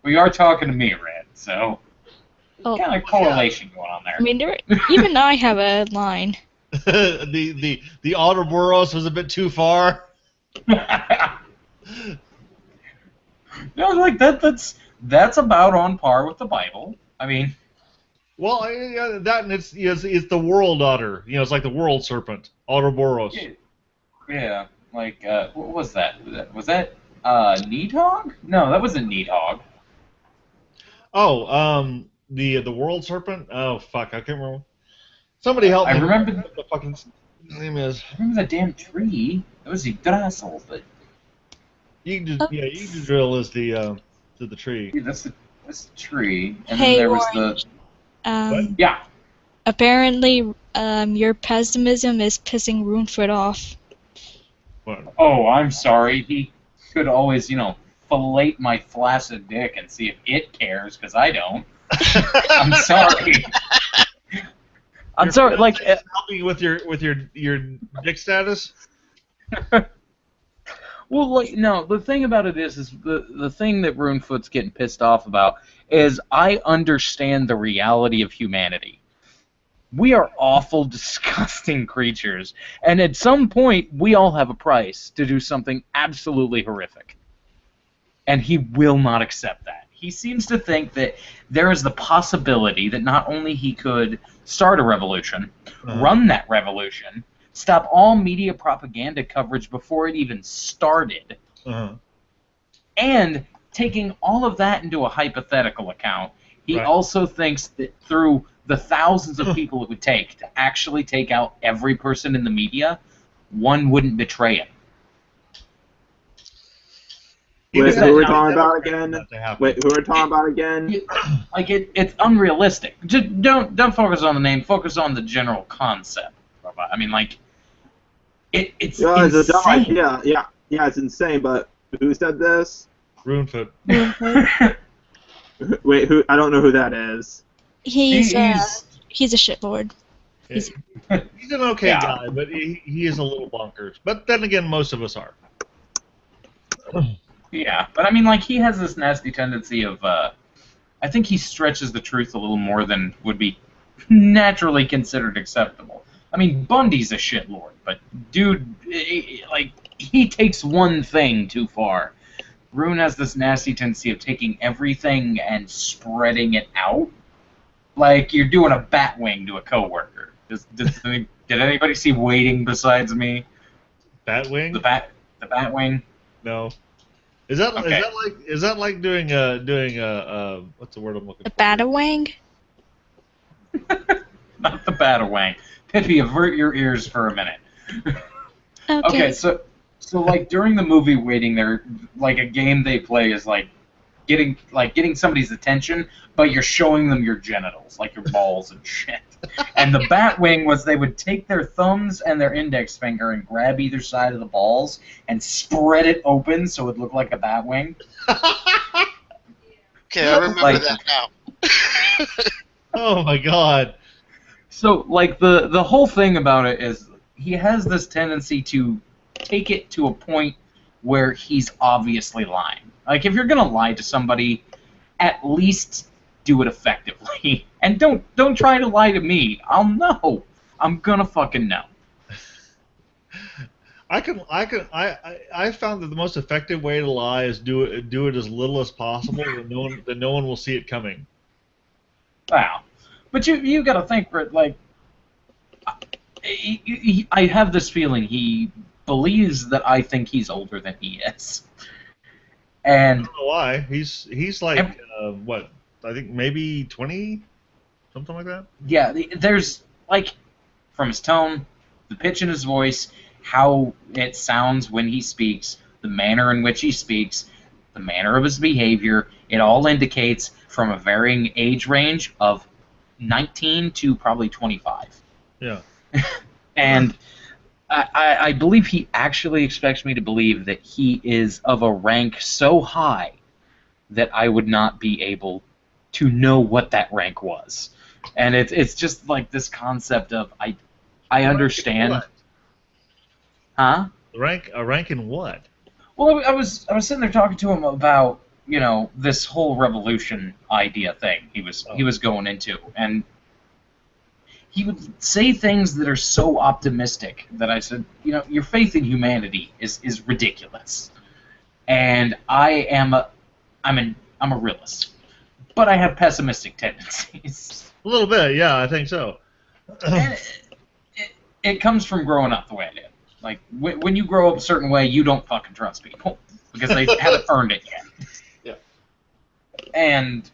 We are talking to me, Red, so Oh, kind of correlation going on there. I mean, even I have a line. the Ouroboros was a bit too far. No, that's about on par with the Bible. I mean, Well, that and it's the world otter. It's like the world serpent, Ouroboros. yeah, what was that? Was that Needhog? No, that wasn't Needhog. Oh, the world serpent. Oh fuck, I can't remember. Somebody help me. I remember what the fucking name is. I remember that damn tree. It was Yggdrasil, but You can just drill as the tree. yeah, that's the tree. And Hey, then there was Orange. yeah. Apparently, your pessimism is pissing Runefoot off. What? Oh, I'm sorry. He could always, fillet my flaccid dick and see if it cares, because I don't. I'm sorry. I'm sorry. Helping you with your dick status. Well, no. The thing about it is the thing that Runefoot's getting pissed off about is I understand the reality of humanity. We are awful, disgusting creatures, and at some point, we all have a price to do something absolutely horrific. And he will not accept that. He seems to think that there is the possibility that not only he could start a revolution, run that revolution, stop all media propaganda coverage before it even started, and taking all of that into a hypothetical account, he also thinks that through the thousands of people it would take to actually take out every person in the media, one wouldn't betray him. Wait, who are we talking about again? It's unrealistic. Just don't focus on the name. Focus on the general concept. I mean, it's Yeah, it's a dumb insane. idea. Yeah, it's insane. But who said this? Runefoot. Wait, who? I don't know who that is. He's a shitlord. He's an okay guy, but he is a little bonkers. But then again, most of us are. Yeah, but I mean, like, he has this nasty tendency of, I think he stretches the truth a little more than would be naturally considered acceptable. I mean, Bundy's a shitlord, but dude, like, he takes one thing too far. Rune has this nasty tendency of taking everything and spreading it out. Like, you're doing a bat wing to a coworker. Did anybody see Waiting besides me? Batwing? The bat wing? No. Is that Okay. is that like doing what's the word I'm looking A for? batawang? Not the Batawang. Pippi, avert your ears for a minute. Okay, so like during the movie Waiting, there like a game they play is like getting somebody's attention, but you're showing them your genitals, like your balls and shit. And the Batwing was they would take their thumbs and their index finger and grab either side of the balls and spread it open so it looked like a Batwing. Okay, I remember Like- that now. Oh my god. So, like, the whole thing about it is he has this tendency to take it to a point where he's obviously lying. Like, if you're gonna lie to somebody, at least do it effectively. And don't try to lie to me. I'll know. I'm gonna fucking know. I found that the most effective way to lie is do it as little as possible, and no one will see it coming. Wow. But you gotta think, like, I have this feeling he believes that I think he's older than he is. I And don't know why. He's like what? I think maybe 20, something like that. yeah, there's, like, from his tone, the pitch in his voice, how it sounds when he speaks, the manner in which he speaks, the manner of his behavior, it all indicates from a varying age range of 19 to probably 25. Yeah. And I believe he actually expects me to believe that he is of a rank so high that I would not be able to know what that rank was. And it's just like this concept of I understand. What? Huh? A rank in what? Well, I was sitting there talking to him about, you know, this whole revolution idea thing he was going into, and he would say things that are so optimistic that I said, you know, your faith in humanity is ridiculous. And I'm a realist, but I have pessimistic tendencies. A little bit, yeah, I think so. And it comes from growing up the way I did. Like, when you grow up a certain way, you don't fucking trust people because they haven't earned it yet. Yeah. And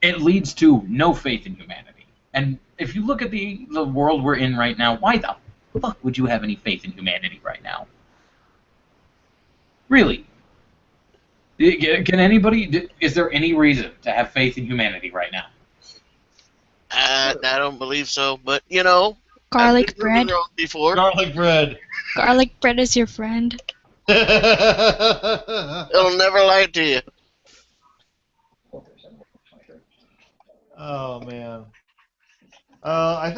it leads to no faith in humanity. And if you look at the world we're in right now, why the fuck would you have any faith in humanity right now? Really? Can anybody... Is there any reason to have faith in humanity right now? I don't believe so, but you know, Garlic I've been proven bread. wrong before. Garlic bread. Garlic bread is your friend. It'll never lie to you. Oh man. I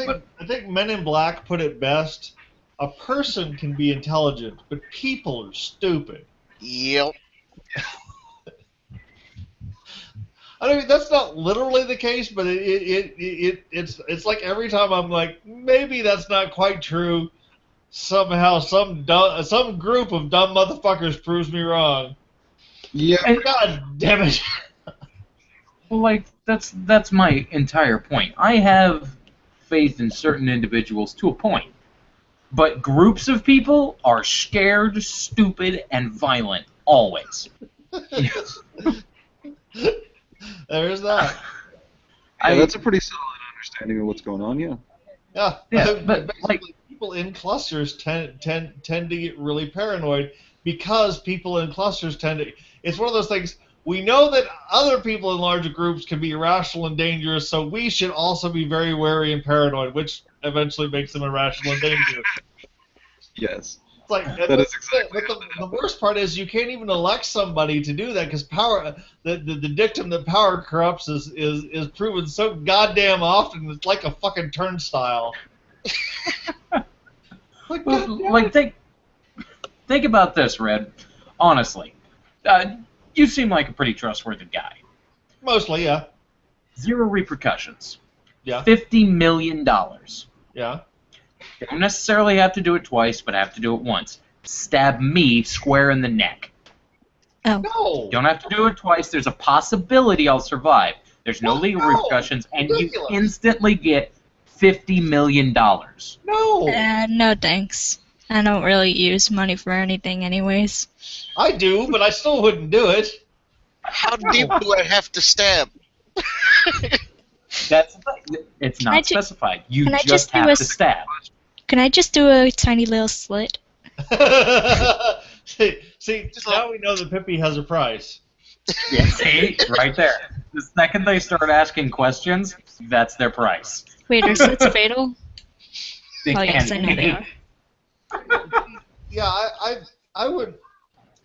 think Men in Black put it best. A person can be intelligent, but people are stupid. Yep. I mean, that's not literally the case, but it's like every time I'm like, maybe that's not quite true. Somehow, some group of dumb motherfuckers proves me wrong. Yeah. God damn it! Well, like, that's my entire point. I have faith in certain individuals to a point. But groups of people are scared, stupid, and violent, always. There's that. Yeah, that's a pretty solid understanding of what's going on, yeah. Yeah, but basically, like, people in clusters tend to get really paranoid because people in clusters tend to. It's one of those things. We know that other people in larger groups can be irrational and dangerous, so we should also be very wary and paranoid, which eventually makes them irrational and dangerous. Yes. like, That is exactly. but the worst part is you can't even elect somebody to do that because power, the dictum that power corrupts is proven so goddamn often. It's like a fucking turnstile. Like, Well, like think about this, Red. Honestly, you seem like a pretty trustworthy guy. mostly, yeah, 0 repercussions. yeah, $50 million. yeah. Don't necessarily have to do it twice, but have to do it once. Stab me square in the neck. Oh. No, Don't have to do it twice. There's a possibility I'll survive. There's no What? legal No. repercussions, and Ridiculous. you instantly get $50 million. no. No thanks. I don't really use money for anything anyways. I do, but I still wouldn't do it. How deep do I have to stab? It's Can I not ju- specified. You can I just just do have a to s- stab. Can I just do a tiny little slit? see, now we know that Pippi has a price. Yeah, see? Right there. The second they start asking questions, that's their price. Wait, are slits fatal? They Oh, yes, can I know they be. are. Yeah, I would.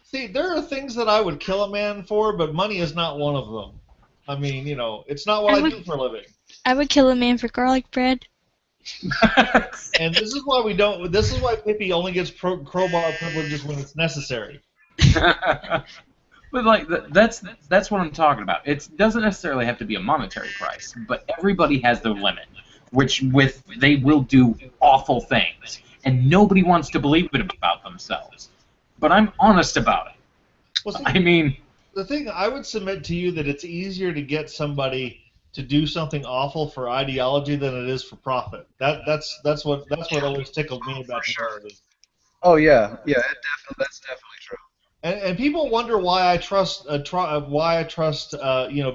See, there are things that I would kill a man for, but money is not one of them. I mean, it's not what I I would- do for a living. I would kill a man for garlic bread. And this is why we don't. This is why Pippi only gets crowbar privileges when it's necessary. But like that's what I'm talking about. It doesn't necessarily have to be a monetary price, but everybody has their limit, which they will do awful things, and nobody wants to believe it about themselves. But I'm honest about it. Well, see, I mean, the thing I would submit to you that it's easier to get somebody to do something awful for ideology than it is for profit. That's what always tickled me about humanity. Oh yeah, that's definitely true. And people wonder why I trust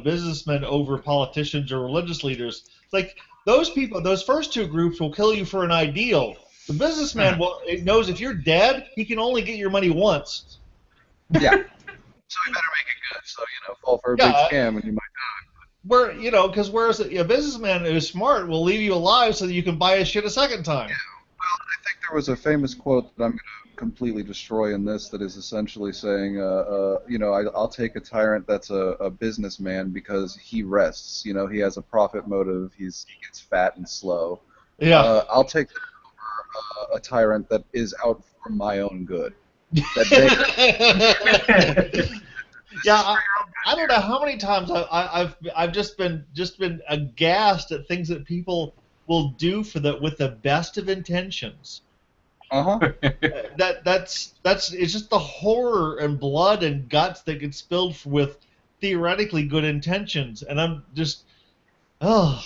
businessmen over politicians or religious leaders. It's like those people, those first two groups will kill you for an ideal. The businessman knows if you're dead, he can only get your money once. Yeah. So you better make it good. So fall for a big scam and you might. Whereas a businessman who's smart will leave you alive so that you can buy his shit a second time. Yeah. Well, I think there was a famous quote that I'm going to completely destroy in this that is essentially saying, I'll take a tyrant that's a businessman because he rests. He has a profit motive. He gets fat and slow. Yeah. I'll take a tyrant that is out for my own good. Yeah, I don't know how many times I've just been aghast at things that people will do with the best of intentions. That's it's just the horror and blood and guts that get spilled with theoretically good intentions, and I'm just And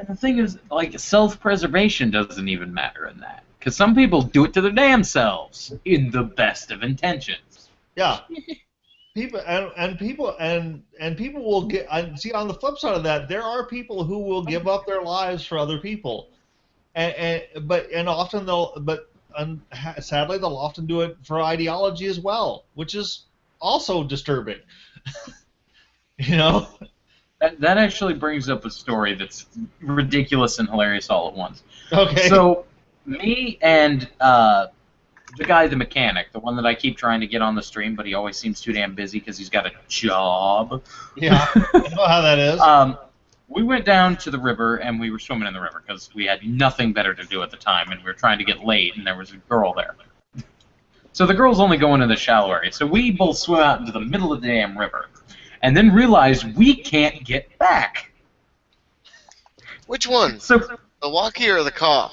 the thing is, like, self-preservation doesn't even matter in that, because some people do it to their damn selves in the best of intentions. yeah. People people will get. See, on the flip side of that, there are people who will give up their lives for other people, sadly they'll often do it for ideology as well, which is also disturbing. That actually brings up a story that's ridiculous and hilarious all at once. Okay. So, me and the guy, the mechanic, the one that I keep trying to get on the stream, but he always seems too damn busy because he's got a job. Yeah, I know how that is. We went down to the river, and we were swimming in the river because we had nothing better to do at the time, and we were trying to get laid, and there was a girl there. So the girl's only going in the shallow area, so we both swim out into the middle of the damn river, and then realize we can't get back. Which one? So, The walkie or the caw?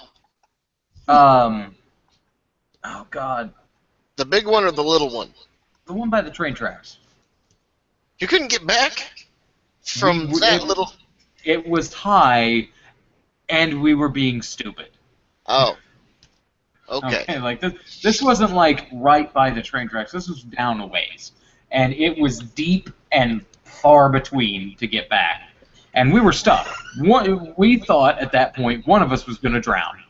oh god, The big one or the little one? the one by the train tracks. You couldn't get back from little. It was high, and we were being stupid. Oh. Okay. Like this wasn't like right by the train tracks. This was down a ways, and it was deep and far between to get back, and we were stuck. We thought at that point one of us was going to drown,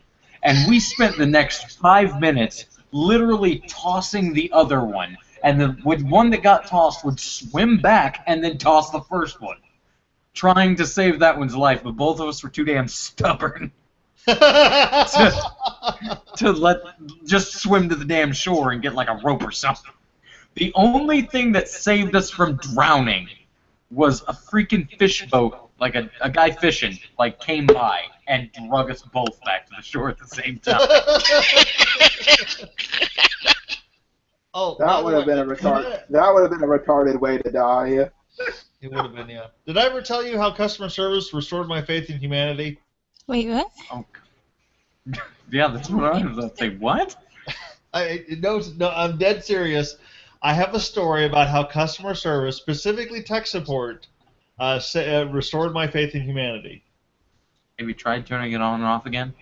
and we spent the next 5 minutes literally tossing the other one, and the one that got tossed would swim back and then toss the first one, trying to save that one's life, but both of us were too damn stubborn. to let just swim to the damn shore and get like a rope or something. The only thing that saved us from drowning was a freaking fish boat, like a guy fishing, like came by and drug us both back to the shore at the same time. Oh, That would have been a retarded way to die. It would have been, yeah. Did I ever tell you how customer service restored my faith in humanity? Wait, what? Oh, yeah, that's what I was about to say. What? No, I'm dead serious. I have a story about how customer service, specifically tech support, restored my faith in humanity. Have you tried turning it on and off again?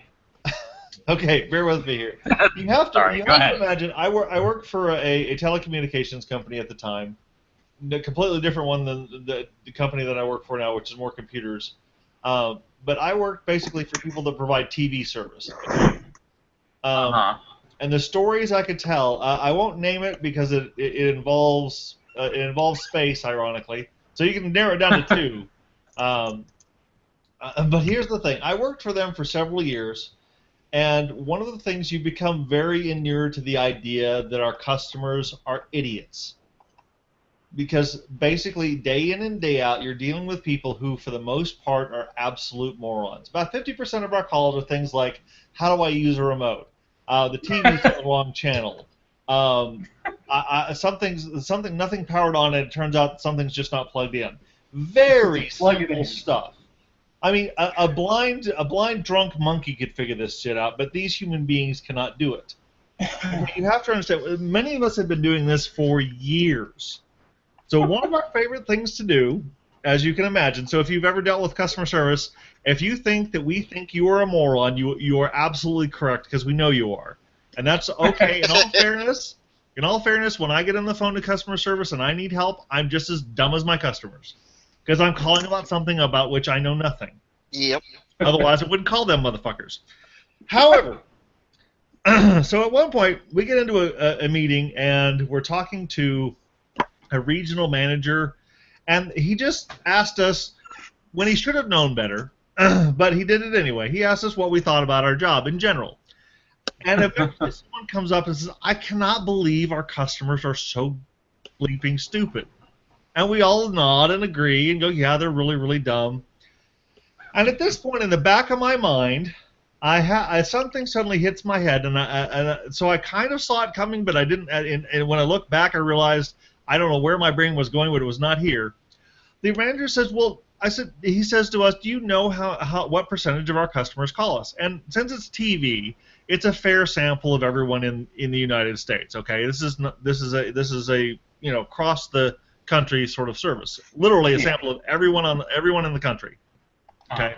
Okay, bear with me here. You have to, Sorry, you go have ahead. to imagine. I worked for a telecommunications company at the time, a completely different one than the company that I work for now, which is more computers. But I work basically for people that provide TV service. And the stories I could tell, I won't name it because it involves space, ironically. So you can narrow it down to two. But here's the thing: I worked for them for several years, and one of the things you become very inured to the idea that our customers are idiots. Because basically, day in and day out, you're dealing with people who, for the most part, are absolute morons. About 50% of our calls are things like, how do I use a remote? The TV's on the wrong channel. Nothing powered on it. It turns out something's just not plugged in. Very simple stuff. I mean, a blind drunk monkey could figure this shit out, but these human beings cannot do it. You have to understand, many of us have been doing this for years. So one of our favorite things to do, as you can imagine, so if you've ever dealt with customer service, if you think that we think you are a moron, you are absolutely correct, because we know you are. And that's okay. In all fairness, when I get on the phone to customer service and I need help, I'm just as dumb as my customers. Because I'm calling about something about which I know nothing. Yep. Otherwise, I wouldn't call them motherfuckers. However, so at one point, we get into a meeting, and we're talking to a regional manager, and he just asked us, when he should have known better, but he did it anyway. He asked us what we thought about our job in general. And eventually someone comes up and says, I cannot believe our customers are so bleeping stupid. And we all nod and agree and go, yeah, they're really, really dumb. And at this point, in the back of my mind, something suddenly hits my head, so I kind of saw it coming, but I didn't. And when I look back, I realized I don't know where my brain was going, but it was not here. The manager says, well, he says to us, do you know what percentage of our customers call us? And since it's TV, it's a fair sample of everyone in the United States. Okay, this is a across the country sort of service. Literally a sample of everyone in the country. Okay,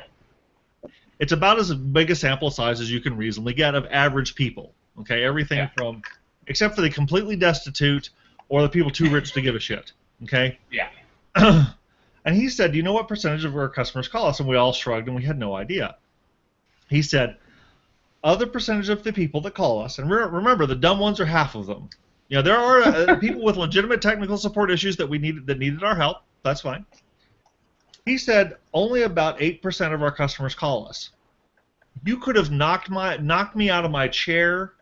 it's about as big a sample size as you can reasonably get of average people. Okay, everything from, except for the completely destitute or the people too rich to give a shit. Okay. Yeah. And he said, do you know what percentage of our customers call us? And we all shrugged, and we had no idea. He said, other percentage of the people that call us, and remember, the dumb ones are half of them. There are people with legitimate technical support issues that needed our help. That's fine. He said only about 8% of our customers call us. You could have knocked me out of my chair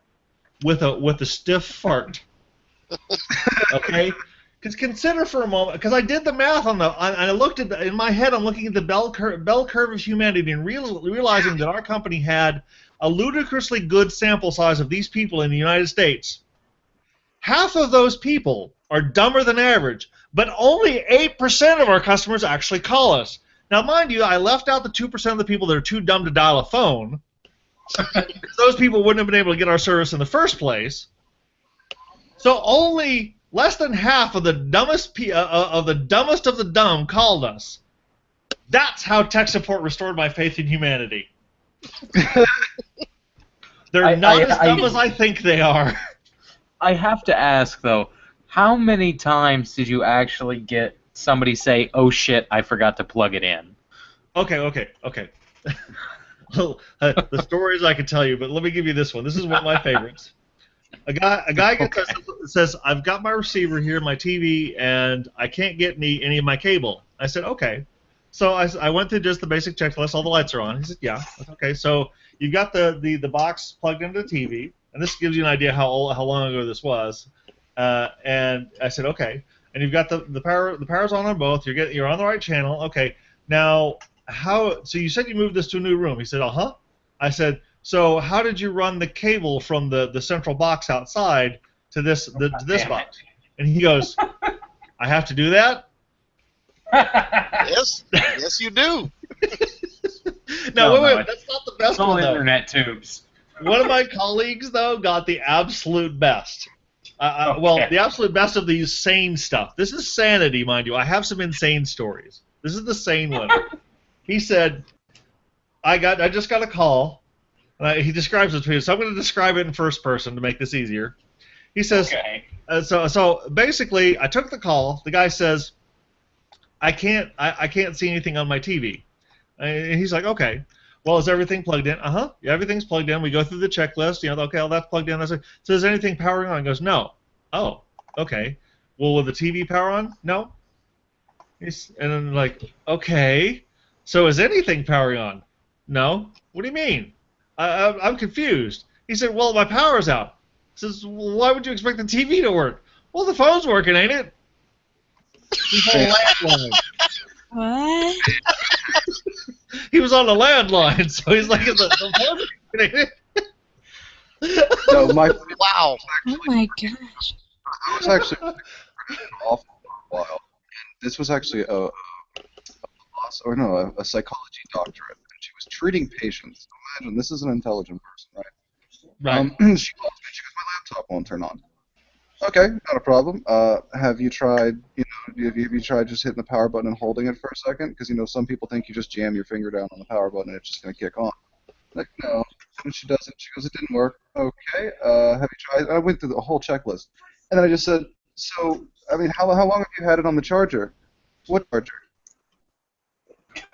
with a stiff fart. Okay. Because consider for a moment, because I did the math I looked at in my head. I'm looking at the bell curve of humanity and realizing that our company had a ludicrously good sample size of these people in the United States. Half of those people are dumber than average, but only 8% of our customers actually call us. Now, mind you, I left out the 2% of the people that are too dumb to dial a phone. Those people wouldn't have been able to get our service in the first place. So only less than half of the dumbest of the dumb called us. That's how tech support restored my faith in humanity. They're not as dumb as I think they are. I have to ask, though, how many times did you actually get somebody say, oh shit, I forgot to plug it in? Okay. Well, the stories I could tell you, but let me give you this one. This is one of my favorites. A guy gets us, says, I've got my receiver here, my TV, and I can't get any of my cable. I said, okay. So I went through just the basic checklist. All the lights are on. He said, yeah. Okay. So you've got the box plugged into the TV, and this gives you an idea how long ago this was. And I said, okay. And you've got the power's on both. You're on the right channel. Okay. Now so you said you moved this to a new room. He said, uh-huh. I said, so how did you run the cable from the central box outside to this box? And he goes, I have to do that? Yes, yes, you do. No, wait, that's not the best It's all one, though. internet tubes. One of my colleagues, though, got the absolute best. Well, the absolute best of these sane stuff. This is sanity, mind you. I have some insane stories. This is the sane one. He said, I just got a call. He describes it to me, so I'm going to describe it in first person to make this easier. He says, Okay. So basically, I took the call. The guy says, I can't see anything on my TV. And he's like, okay. Well, is everything plugged in? Uh-huh. Yeah, everything's plugged in. We go through the checklist. Okay, well, that's plugged in. I said, so is anything powering on? He goes, no. Oh, okay. Well, will the TV power on? No. And then like, okay. So is anything powering on? No. What do you mean? I'm confused. He said, well, my power's out. He says, well, why would you expect the TV to work? Well, the phone's working, ain't it? He's on a landline. What? He was on a landline, so he's like, the phone's working, ain't it? No, Wow. Oh my gosh. I was actually awful for a while. And this was actually a psychology doctorate. And she was treating patients. Imagine, this is an intelligent person, right? Right. She calls me. She goes, my laptop won't turn on. Okay, not a problem. Have you tried, have you tried just hitting the power button and holding it for a second? Because, some people think you just jam your finger down on the power button and it's just going to kick on. Like, no. And she doesn't. She goes, it didn't work. Okay, have you tried? I went through the whole checklist. And then I just said, so, I mean, how long have you had it on the charger? What charger?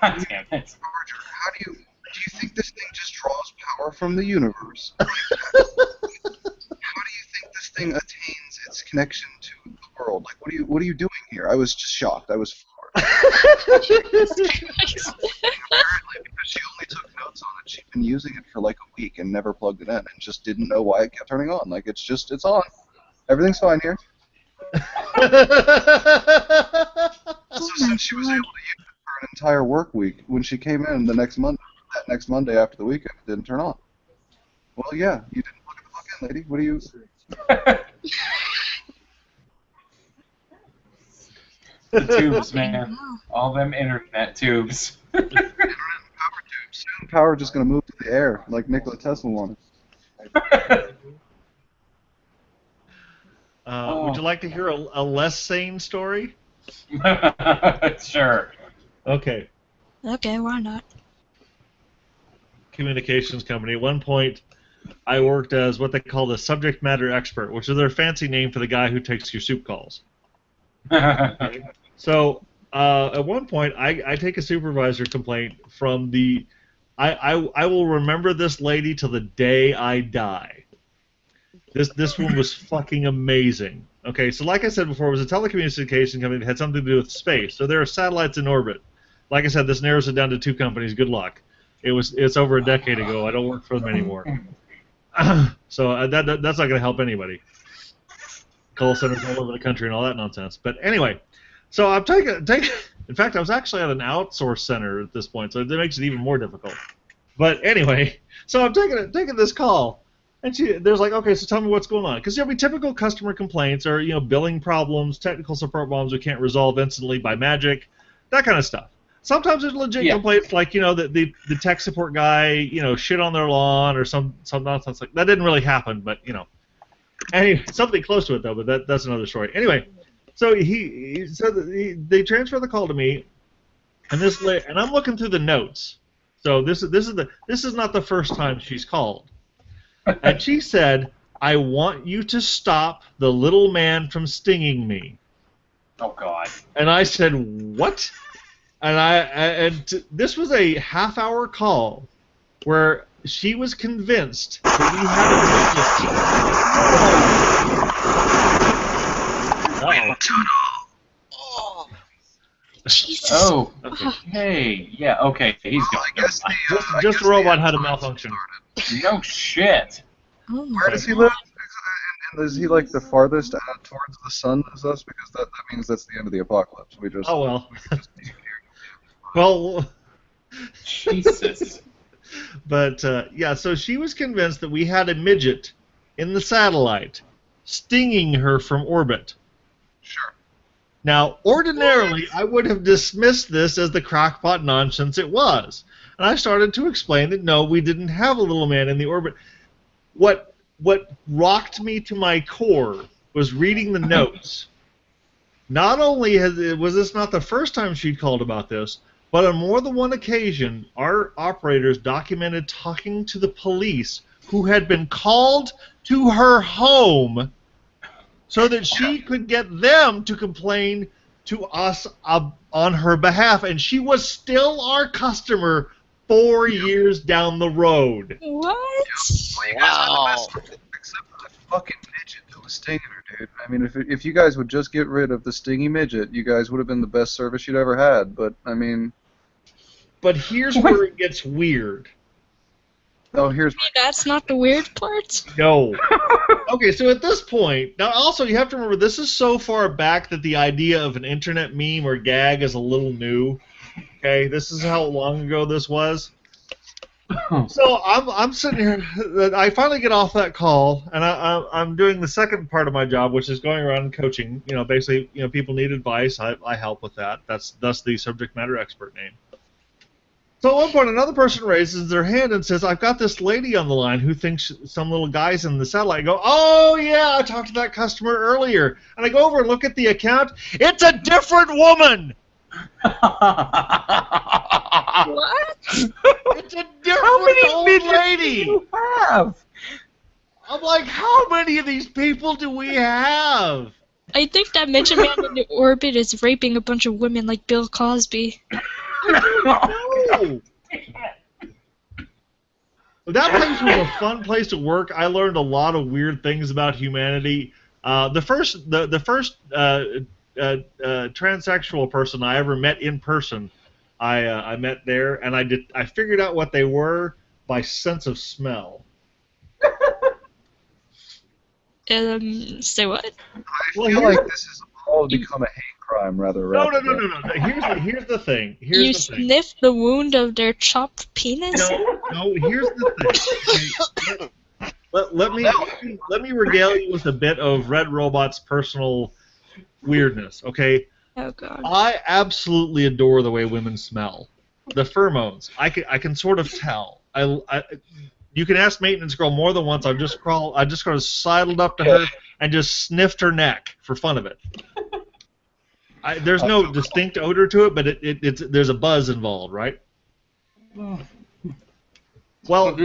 God damn it. Charger. Do you think this thing just draws power from the universe? How do you think this thing attains its connection to the world? Like, what are you doing here? I was just shocked. I was floored. Apparently, because she only took notes on it, she'd been using it for like a week and never plugged it in, and just didn't know why it kept turning on. Like, it's on. Everything's fine here. So since she was able to use it for an entire work week, when she came in that next Monday after the weekend, it didn't turn on. Well, yeah, you didn't plug in, lady. What do you? The tubes, man. All them internet tubes. Internet and power tubes. Soon power just gonna move to the air, like Nikola Tesla wanted. Would you like to hear a less sane story? Sure. Okay. Okay, why not? Communications company. At one point, I worked as what they call the subject matter expert, which is their fancy name for the guy who takes your soup calls. So at one point, I take a supervisor complaint from the. I will remember this lady till the day I die. This one was fucking amazing. Okay, so like I said before, it was a telecommunications company that had something to do with space. So there are satellites in orbit. Like I said, this narrows it down to 2 companies. Good luck. It's over a decade ago. I don't work for them anymore. So that's not going to help anybody. Call centers all over the country and all that nonsense. But anyway, so I'm taking. In fact, I was actually at an outsource center at this point, so it makes it even more difficult. But anyway, so I'm taking this call. And there's like, okay, so tell me what's going on. Because there'll be typical customer complaints or, billing problems, technical support problems we can't resolve instantly by magic, that kind of stuff. Sometimes there's legit complaints like, the tech support guy, shit on their lawn or some nonsense like that. Didn't really happen, but, Anyway, something close to it, though, but that's another story. Anyway, so he said that they transfer the call to me, and and I'm looking through the notes. So this is not the first time she's called. And she said, I want you to stop the little man from stinging me. Oh, God. And I said, what? And this was a half-hour call where she was convinced that we had a Jesus. Oh. Okay, yeah, okay, he's gone. I guess Just a robot had a malfunction. No shit. Oh my Where does he live? And is he like the farthest out towards the sun as us? Because that means that's the end of the apocalypse. We just. Oh well. Well, Jesus. but yeah, so she was convinced that we had a midget in the satellite stinging her from orbit. Sure. Now, ordinarily, I would have dismissed this as the crackpot nonsense it was. And I started to explain that no, we didn't have a little man in the orbit. What rocked me to my core was reading the notes. Not only was this not the first time she'd called about this, but on more than one occasion, our operators documented talking to the police who had been called to her home so that she could get them to complain to us on her behalf. And she was still our customer 4 years down the road. What? Well, you guys had the best with it, except for the fucking midget that was stinging her, dude. I mean, if you guys would just get rid of the stingy midget, you guys would have been the best service you'd ever had. But I mean, But here's where it gets weird. oh, here's That's not the weird part? No. Okay, so at this point, now also you have to remember this is so far back that the idea of an internet meme or gag is a little new. Okay, this is how long ago this was. So I'm sitting here. I finally get off that call, and I'm doing the second part of my job, which is going around and coaching. You know, basically, you know, people need advice. I help with that. That's the subject matter expert name. So at one point, another person raises their hand and says, "I've got this lady on the line who thinks some little guy's in the satellite." I go, "Oh yeah, I talked to that customer earlier." And I go over and look at the account. It's a different woman. What? It's a different old lady. Do you have? I'm like, how many of these people do we have? I think that midget man in the orbit is raping a bunch of women like Bill Cosby. No. That place was a fun place to work. I learned a lot of weird things about humanity. The first transsexual person I ever met in person, I met there, and I figured out what they were by sense of smell. Say what? I feel like this has all become a hate crime rather No. rapidly. Here's the thing. You sniff the wound of their chopped penis? No. Here's the thing. Okay, let me regale you with a bit of Red Robot's personal weirdness. Okay. Oh god. I absolutely adore the way women smell. The pheromones. I can sort of tell. You can ask maintenance girl more than once. I just kind of sidled up to her and just sniffed her neck for fun of it. There's no distinct odor to it, but there's a buzz involved, right? Well,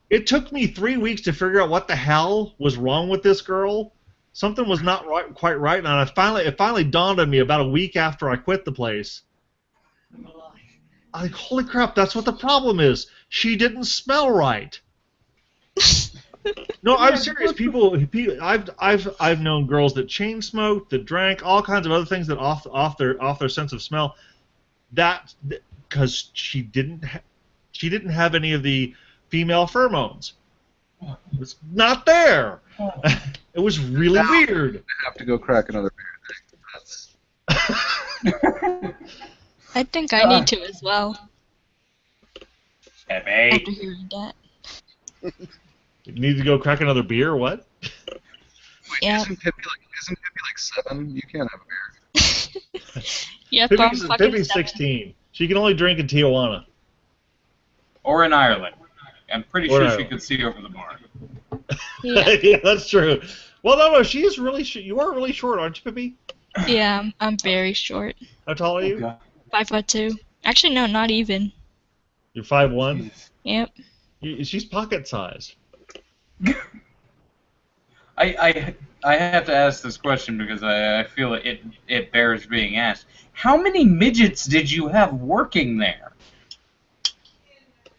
it took me 3 weeks to figure out what the hell was wrong with this girl. Something was not quite right, and it finally dawned on me about a week after I quit the place. Like, holy crap, that's what the problem is. She didn't smell right. No, I'm serious. I've known girls that chain smoked, that drank, all kinds of other things that off their sense of smell. That because she didn't have any of the female pheromones. It was not there. It was really weird. I have to go crack another beer. I think I need to as well. After Pepe. hearing that. You need to go crack another beer? What? Wait, Yeah. isn't Pippi like 7? You can't have a beer. Yep, I'm fucking Pippi's 7. 16. She can only drink in Tijuana. Or in Ireland. I'm pretty Or sure she Ireland. could see over the bar. Yeah. Yeah, that's true. Well, no, she is really you are really short, aren't you, Pippi? Yeah, I'm very short. How tall are you? Okay. 5'2". Actually, no, not even. You're 5'1". Yep. She's pocket size. I have to ask this question because I feel it bears being asked. How many midgets did you have working there?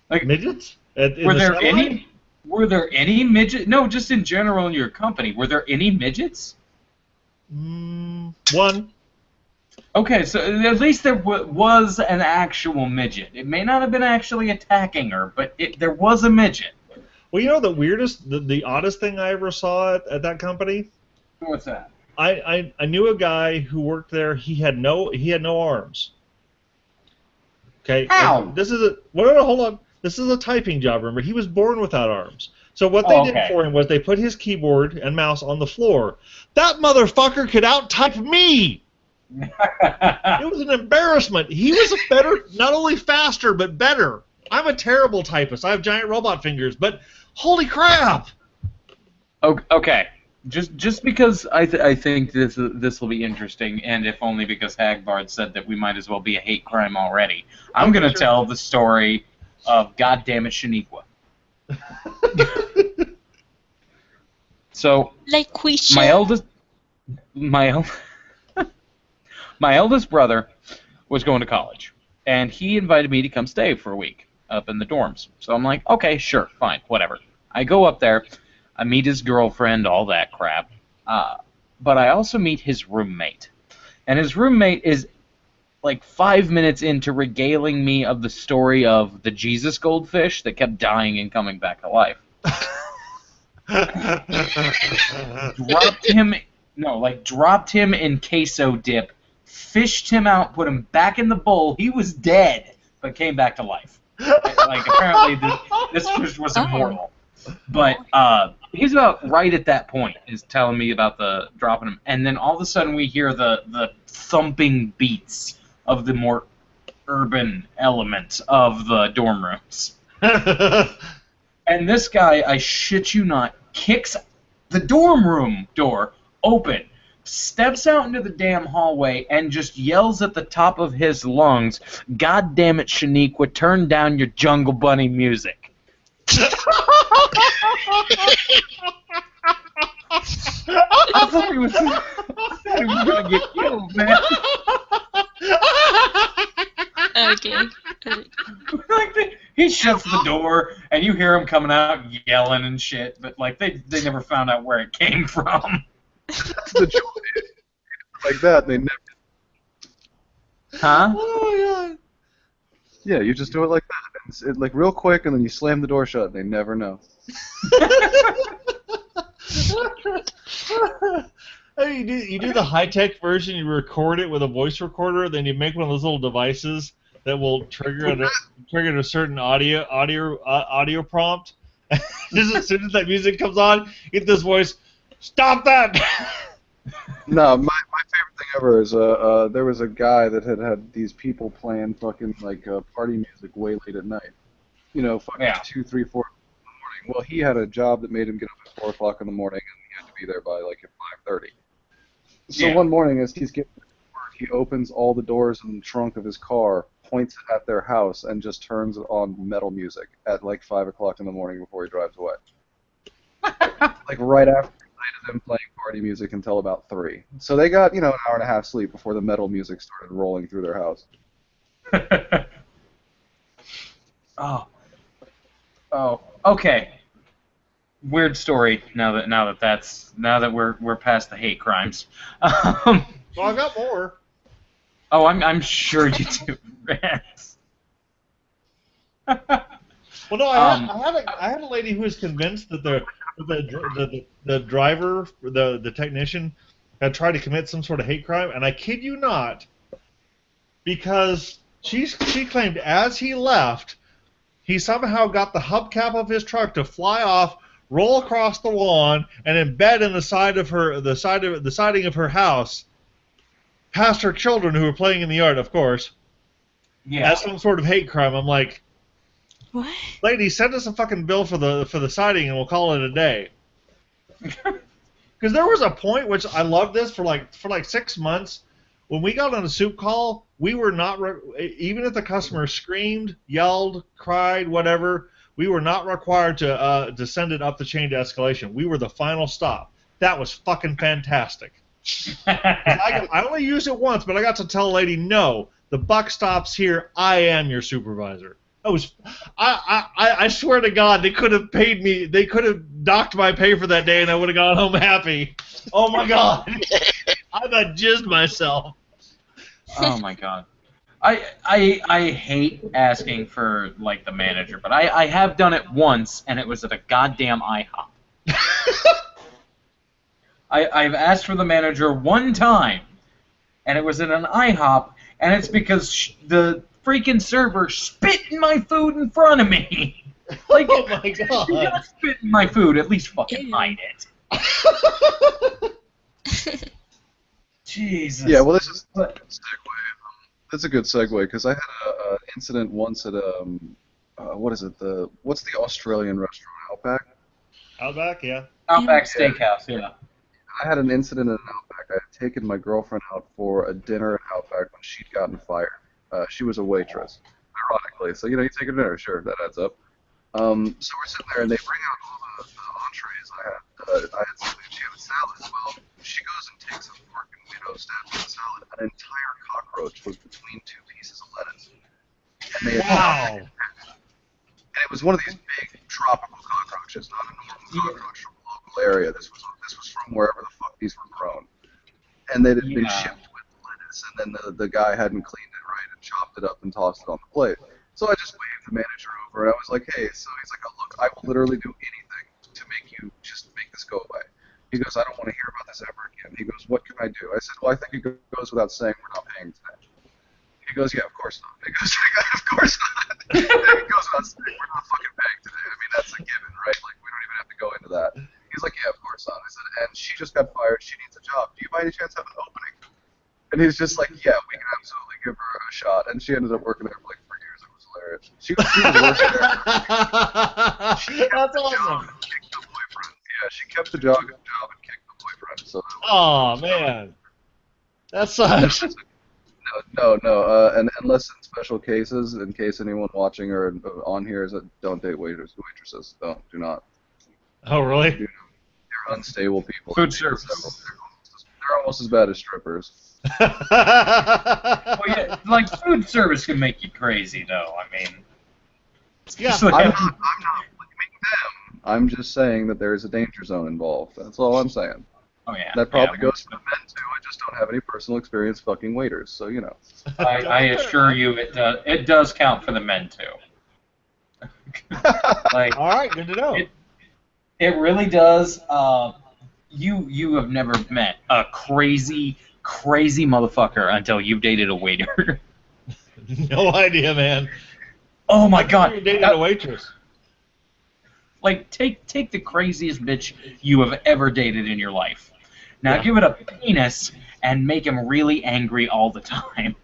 Like, Midgets? In were the there satellite? any? Were there any midgets? No, just in general in your company. Were there any midgets? One. Okay, so at least there was an actual midget. It may not have been actually attacking her, but there was a midget. Well, you know the oddest thing I ever saw at that company? What's that? I knew a guy who worked there. He had no arms. Okay. How? And this is a no, hold on. This is a typing job. Remember, he was born without arms. So what they did for him was they put his keyboard and mouse on the floor. That motherfucker could out-type me. It was an embarrassment. He was better, not only faster, but better. I'm a terrible typist. I have giant robot fingers, but holy crap! Okay, just because I think this will be interesting, and if only because Hagbard said that we might as well be a hate crime already, I'm going to tell the story of Goddammit Shaniqua. So, Like Quisha. my eldest brother was going to college, and he invited me to come stay for a week up in the dorms. So I'm like, okay, sure, fine, whatever. I go up there, I meet his girlfriend, all that crap, but I also meet his roommate. And his roommate is like 5 minutes into regaling me of the story of the Jesus goldfish that kept dying and coming back to life. Dropped him in queso dip, fished him out, put him back in the bowl. He was dead, but came back to life. Like, apparently this fish was immortal. But he's about right at that point, is telling me about the dropping him. And then all of a sudden we hear the thumping beats of the more urban element of the dorm rooms. And this guy, I shit you not, kicks the dorm room door open, steps out into the damn hallway, and just yells at the top of his lungs, "God damn it, Shaniqua, turn down your Jungle Bunny music." I thought he was going to get killed, man. Okay. Like he shuts the door, and you hear him coming out yelling and shit, but like they never found out where it came from. That's the joy. Like that, they never. Huh? Oh my god. Yeah, you just do it like that. It's like real quick, and then you slam the door shut, and they never know. Hey, you do the high-tech version. You record it with a voice recorder, then you make one of those little devices that will trigger a certain audio prompt. Just as soon as that music comes on, you get this voice. Stop that! No, my favorite thing ever is there was a guy that had these people playing fucking like party music way late at night. You know, fucking 2, 3, 4 in the morning. Well, he had a job that made him get up at 4 o'clock in the morning, and he had to be there by like at 5:30. So one morning, as he's getting to work, he opens all the doors in the trunk of his car, points it at their house, and just turns on metal music at like 5 o'clock in the morning before he drives away. Like right after the night of them playing party music until about 3. So they got, an hour and a half sleep before the metal music started rolling through their house. Oh, okay. Weird story. Now that we're past the hate crimes. Well, I got more. Oh, I'm sure you do, Rance. Well, no, I had a lady who was convinced that the driver, the technician, had tried to commit some sort of hate crime, and I kid you not, because she claimed as he left, he somehow got the hubcap of his truck to fly off, roll across the lawn, and embed in the siding of her house, past her children who were playing in the yard, of course. Yeah. That's some sort of hate crime. I'm like, What? lady, send us a fucking bill for the siding, and we'll call it a day. Because there was a point, which I loved this for like 6 months, when we got on a soup call, we were not even if the customer screamed, yelled, cried, whatever, we were not required to send it up the chain to escalation. We were the final stop. That was fucking fantastic. I only used it once, but I got to tell a lady, no, the buck stops here. I am your supervisor. I swear to God, they could have paid me. They could have docked my pay for that day, and I would have gone home happy. Oh my God, I about jizzed myself. Oh my god. I hate asking for like the manager, but I have done it once, and it was at a goddamn IHOP. I've asked for the manager one time, and it was at an IHOP, and it's because the freaking server spit in my food in front of me. Like, Oh my if you're god. gonna spit in my food, at least fucking Ew. hide it. Jesus. Yeah, well, this is a But- good segue. That's a good segue because I had an incident once at what is it? What's the Australian restaurant? Outback. Outback, yeah. Outback Steakhouse, yeah. I had an incident at an Outback. I had taken my girlfriend out for a dinner at Outback when she'd gotten fired. She was a waitress, ironically. So you take her to dinner, sure, that adds up. So we're sitting there, and they bring out all the entrees. I had something. She had a salad. Well, she goes and takes a fork and stabs in the salad. An entire cockroach was between two pieces of lettuce, and they had Wow. and it was one of these big tropical cockroaches, not a normal cockroach from a local area. This was from wherever the fuck these were grown, and they had been shipped with lettuce, and then the guy hadn't cleaned it right and chopped it up and tossed it on the plate. So I just waved the manager over, and I was like, hey, so he's like, oh, look, I will literally do anything to make this go away. He goes, I don't want to hear about this ever again. He goes, what can I do? I said, well, I think it goes without saying we're not paying today. He goes, yeah, of course not. He goes, of course not. It goes without saying we're not fucking paying today. I mean, that's a given, right? Like, we don't even have to go into that. He's like, yeah, of course not. I said, and she just got fired. She needs a job. Do you by any chance have an opening? And he's just like, yeah, we can absolutely give her a shot. And she ended up working there for like 3 years. It was hilarious. She was working there. That's awesome. Kicked the boyfriend. Yeah, she kept the job and kicked the boyfriend. So. Oh man, that sucks. No. And unless in special cases, in case anyone watching or on here is don't date waitresses. Do not. Oh really? They're unstable people. Food service. They're almost as bad as strippers. Well, yeah, like food service can make you crazy, though. I mean, Yeah. just like I'm not blaming them. I'm just saying that there is a danger zone involved. That's all I'm saying. oh yeah, That probably yeah, goes for the men too. I just don't have any personal experience fucking waiters, so I assure you, it does count for the men too. Like, All right, good to know. it really does. You have never met a crazy motherfucker until you've dated a waiter. No idea, man. Oh my You god! dated a waitress. Like, take the craziest bitch you have ever dated in your life. Now Yeah. give it a penis and make him really angry all the time.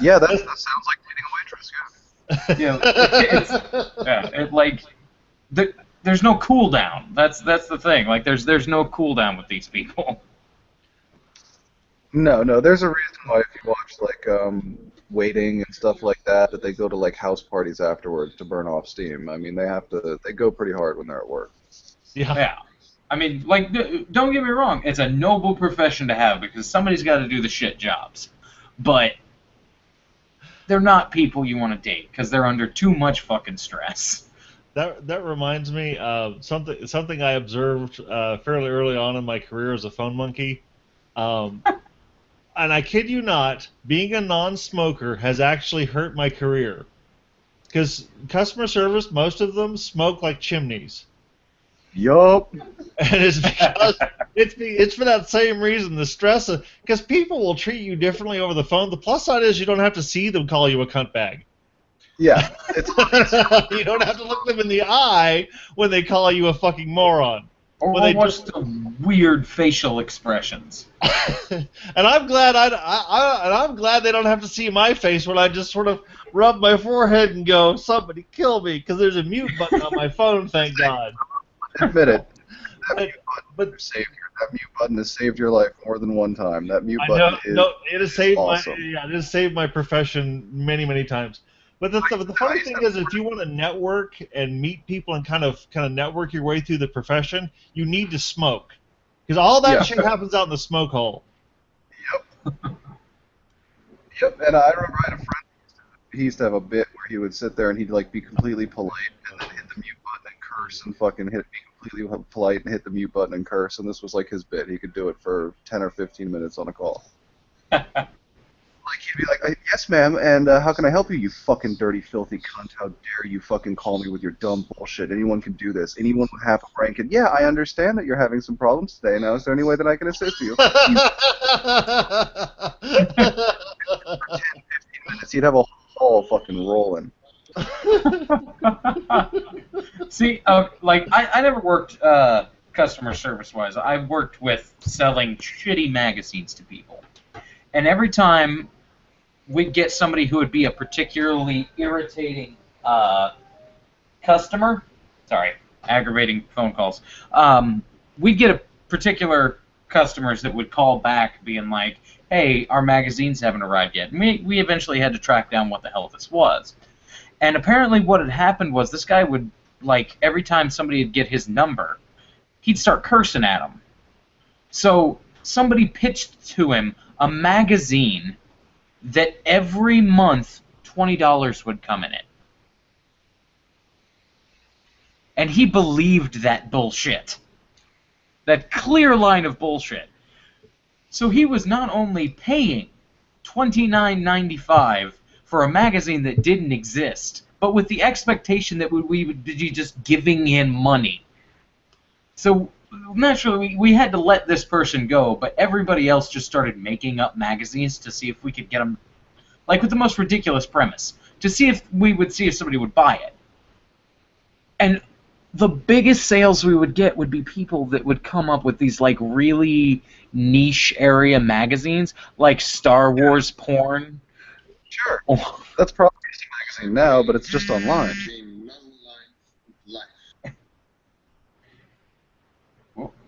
Yeah, that sounds like dating a waitress. Yeah. There's no cool down. That's the thing. Like, there's no cool down with these people. No. There's a reason why if you watch like waiting and stuff like that they go to like house parties afterwards to burn off steam. I mean, they go pretty hard when they're at work. Yeah. Yeah. I mean, like, don't get me wrong. It's a noble profession to have because somebody's got to do the shit jobs. But they're not people you want to date because they're under too much fucking stress. That reminds me of something I observed fairly early on in my career as a phone monkey. And I kid you not, being a non-smoker has actually hurt my career. Because customer service, most of them smoke like chimneys. Yup. And it's because it's for that same reason, the stress of, because people will treat you differently over the phone. The plus side is you don't have to see them call you a cunt bag. Yeah. It's You don't have to look them in the eye when they call you a fucking moron. Or Well, they what's the weird facial expressions? And I'm glad I'm glad they don't have to see my face when I just sort of rub my forehead and go, somebody kill me, because there's a mute button on my phone, thank God. admit it. That But mute button has saved your life more than one time. That mute I button know, is no, it has saved awesome. it has saved my profession many, many times. But the funny thing is, if you want to network and meet people and kind of network your way through the profession, you need to smoke, because all that Yeah. shit happens out in the smoke hole. Yep, and I remember I had a friend. He used to have a bit where he would sit there and he'd like be completely polite and then hit the mute button and curse and fucking be completely polite and hit the mute button and curse. And this was like his bit. He could do it for 10 or 15 minutes on a call. Like he'd be like, "Yes, ma'am, and how can I help you? You fucking dirty, filthy cunt! How dare you fucking call me with your dumb bullshit? Anyone can do this. Anyone with half a brain can. Yeah, I understand that you're having some problems today. Now, is there any way that I can assist you?" 10, 15 minutes, he'd have a whole fucking rolling. See, like I never worked customer service wise. I worked with selling shitty magazines to people, and every time we'd get somebody who would be a particularly irritating customer. Sorry, aggravating phone calls. We'd get a particular customers that would call back being like, "Hey, our magazines haven't arrived yet." And we eventually had to track down what the hell this was. And apparently what had happened was this guy would, like, every time somebody would get his number, he'd start cursing at him. So somebody pitched to him a magazine that every month $20 would come in it. And he believed that bullshit. That clear line of bullshit. So he was not only paying $29.95 for a magazine that didn't exist, but with the expectation that we would be just giving him money. So naturally, we had to let this person go, but everybody else just started making up magazines to see if we could get them, like with the most ridiculous premise, to see if somebody would buy it. And the biggest sales we would get would be people that would come up with these like really niche area magazines, like Star Wars porn. Sure. That's probably a magazine now, but it's just online.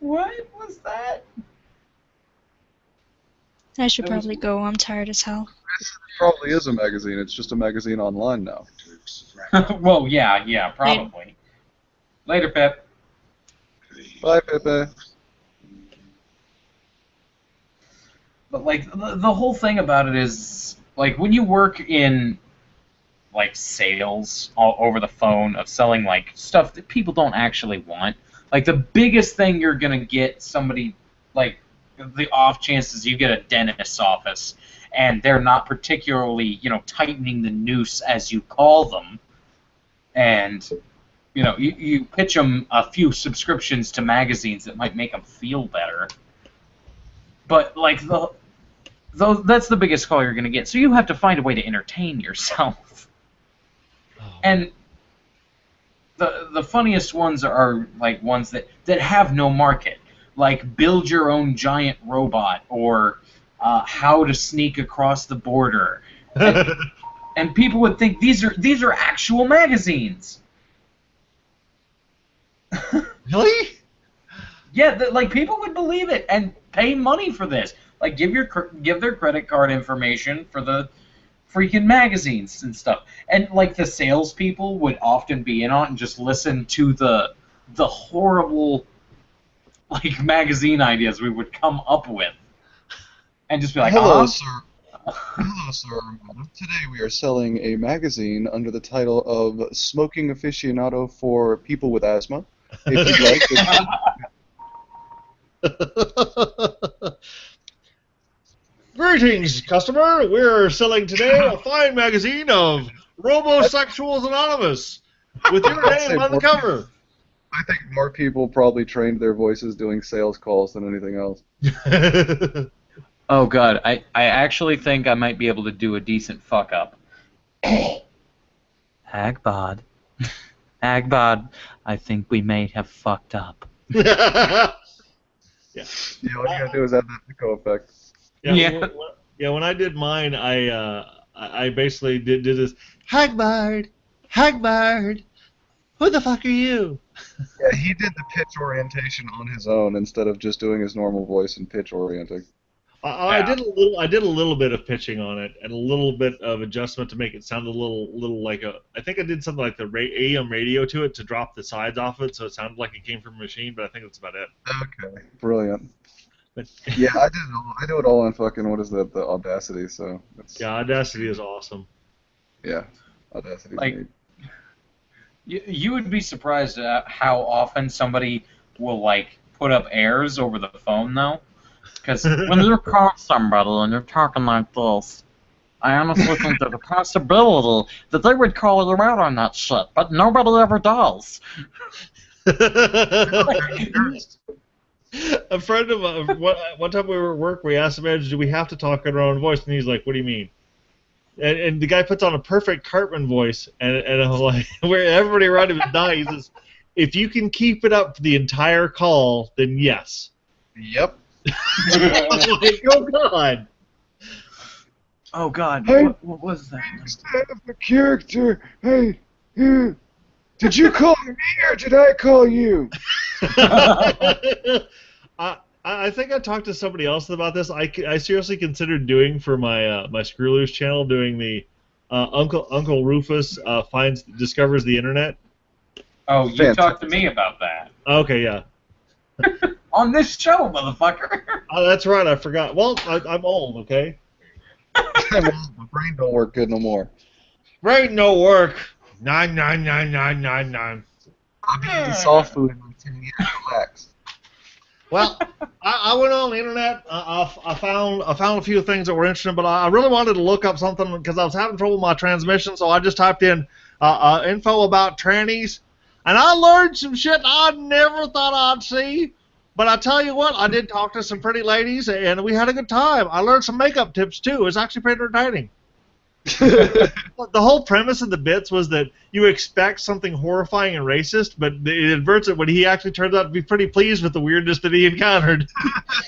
What was that? I should probably go. I'm tired as hell. It probably is a magazine. It's just a magazine online now. Well, yeah, probably. Later, Pep. Bye, Pepe. But like the whole thing about it is like when you work in like sales all over the phone of selling like stuff that people don't actually want. Like the biggest thing you're gonna get somebody like the off chances you get a dentist's office and they're not particularly tightening the noose as you call them, and you pitch them a few subscriptions to magazines that might make them feel better. But like that's the biggest call you're gonna get. So you have to find a way to entertain yourself. And the funniest ones are like ones that have no market, like build your own giant robot or how to sneak across the border, and people would think these are actual magazines. Really? Yeah, like people would believe it and pay money for this. Like give their credit card information for the freaking magazines and stuff. And like the salespeople would often be in on it and just listen to the horrible like magazine ideas we would come up with, and just be like, Hello, sir. Hello, sir. Today we are selling a magazine under the title of Smoking Aficionado for People with Asthma. If you'd like. Greetings, customer. We're selling today a fine magazine of Robosexuals Anonymous with your name on the cover. I think more people probably trained their voices doing sales calls than anything else. Oh god, I actually think I might be able to do a decent fuck up. Agbod. Agbod, I think we may have fucked up. Yeah. Yeah, all you gotta do is add that echo effect. Yeah. When I did mine, I basically did this. Hagbard, who the fuck are you? Yeah, he did the pitch orientation on his own instead of just doing his normal voice and pitch orienting. I did a little bit of pitching on it and a little bit of adjustment to make it sound a little like a. I think I did something like the AM radio to it to drop the sides off it, so it sounded like it came from a machine. But I think that's about it. Okay, brilliant. But yeah, I do it all on fucking what is that? The Audacity. So yeah, Audacity is awesome. Yeah, Audacity. Like, you would be surprised at how often somebody will like put up airs over the phone though. Because when you call somebody and you're talking like this, I honestly think there's a possibility that they would call you out on that shit, but nobody ever does. A friend of mine, one time we were at work, we asked the manager, do we have to talk in our own voice? And he's like, what do you mean? And the guy puts on a perfect Cartman voice, and I'm like, where everybody around him is dying. He says, if you can keep it up for the entire call, then yes. Yep. I'm like, oh, God. Oh, God. Hey, What was that? Instead of the character, hey, did you call me or did I call you? I think I talked to somebody else about this. I seriously considered doing for my my Screw Loose channel, doing the Uncle Rufus discovers the internet. Oh, you talked to me about that. Okay, yeah. On this show, motherfucker. Oh, that's right. I forgot. Well, I'm old. Okay. My brain don't work good no more. Brain no work. 9999999. I'll be eating soft food in like 10 years. Relax. Well, I went on the internet. I found a few things that were interesting, but I really wanted to look up something because I was having trouble with my transmission. So I just typed in info about trannies, and I learned some shit I never thought I'd see. But I tell you what, I did talk to some pretty ladies, and we had a good time. I learned some makeup tips too. It was actually pretty entertaining. The whole premise of the bits was that you expect something horrifying and racist, but it inverts it when he actually turns out to be pretty pleased with the weirdness that he encountered.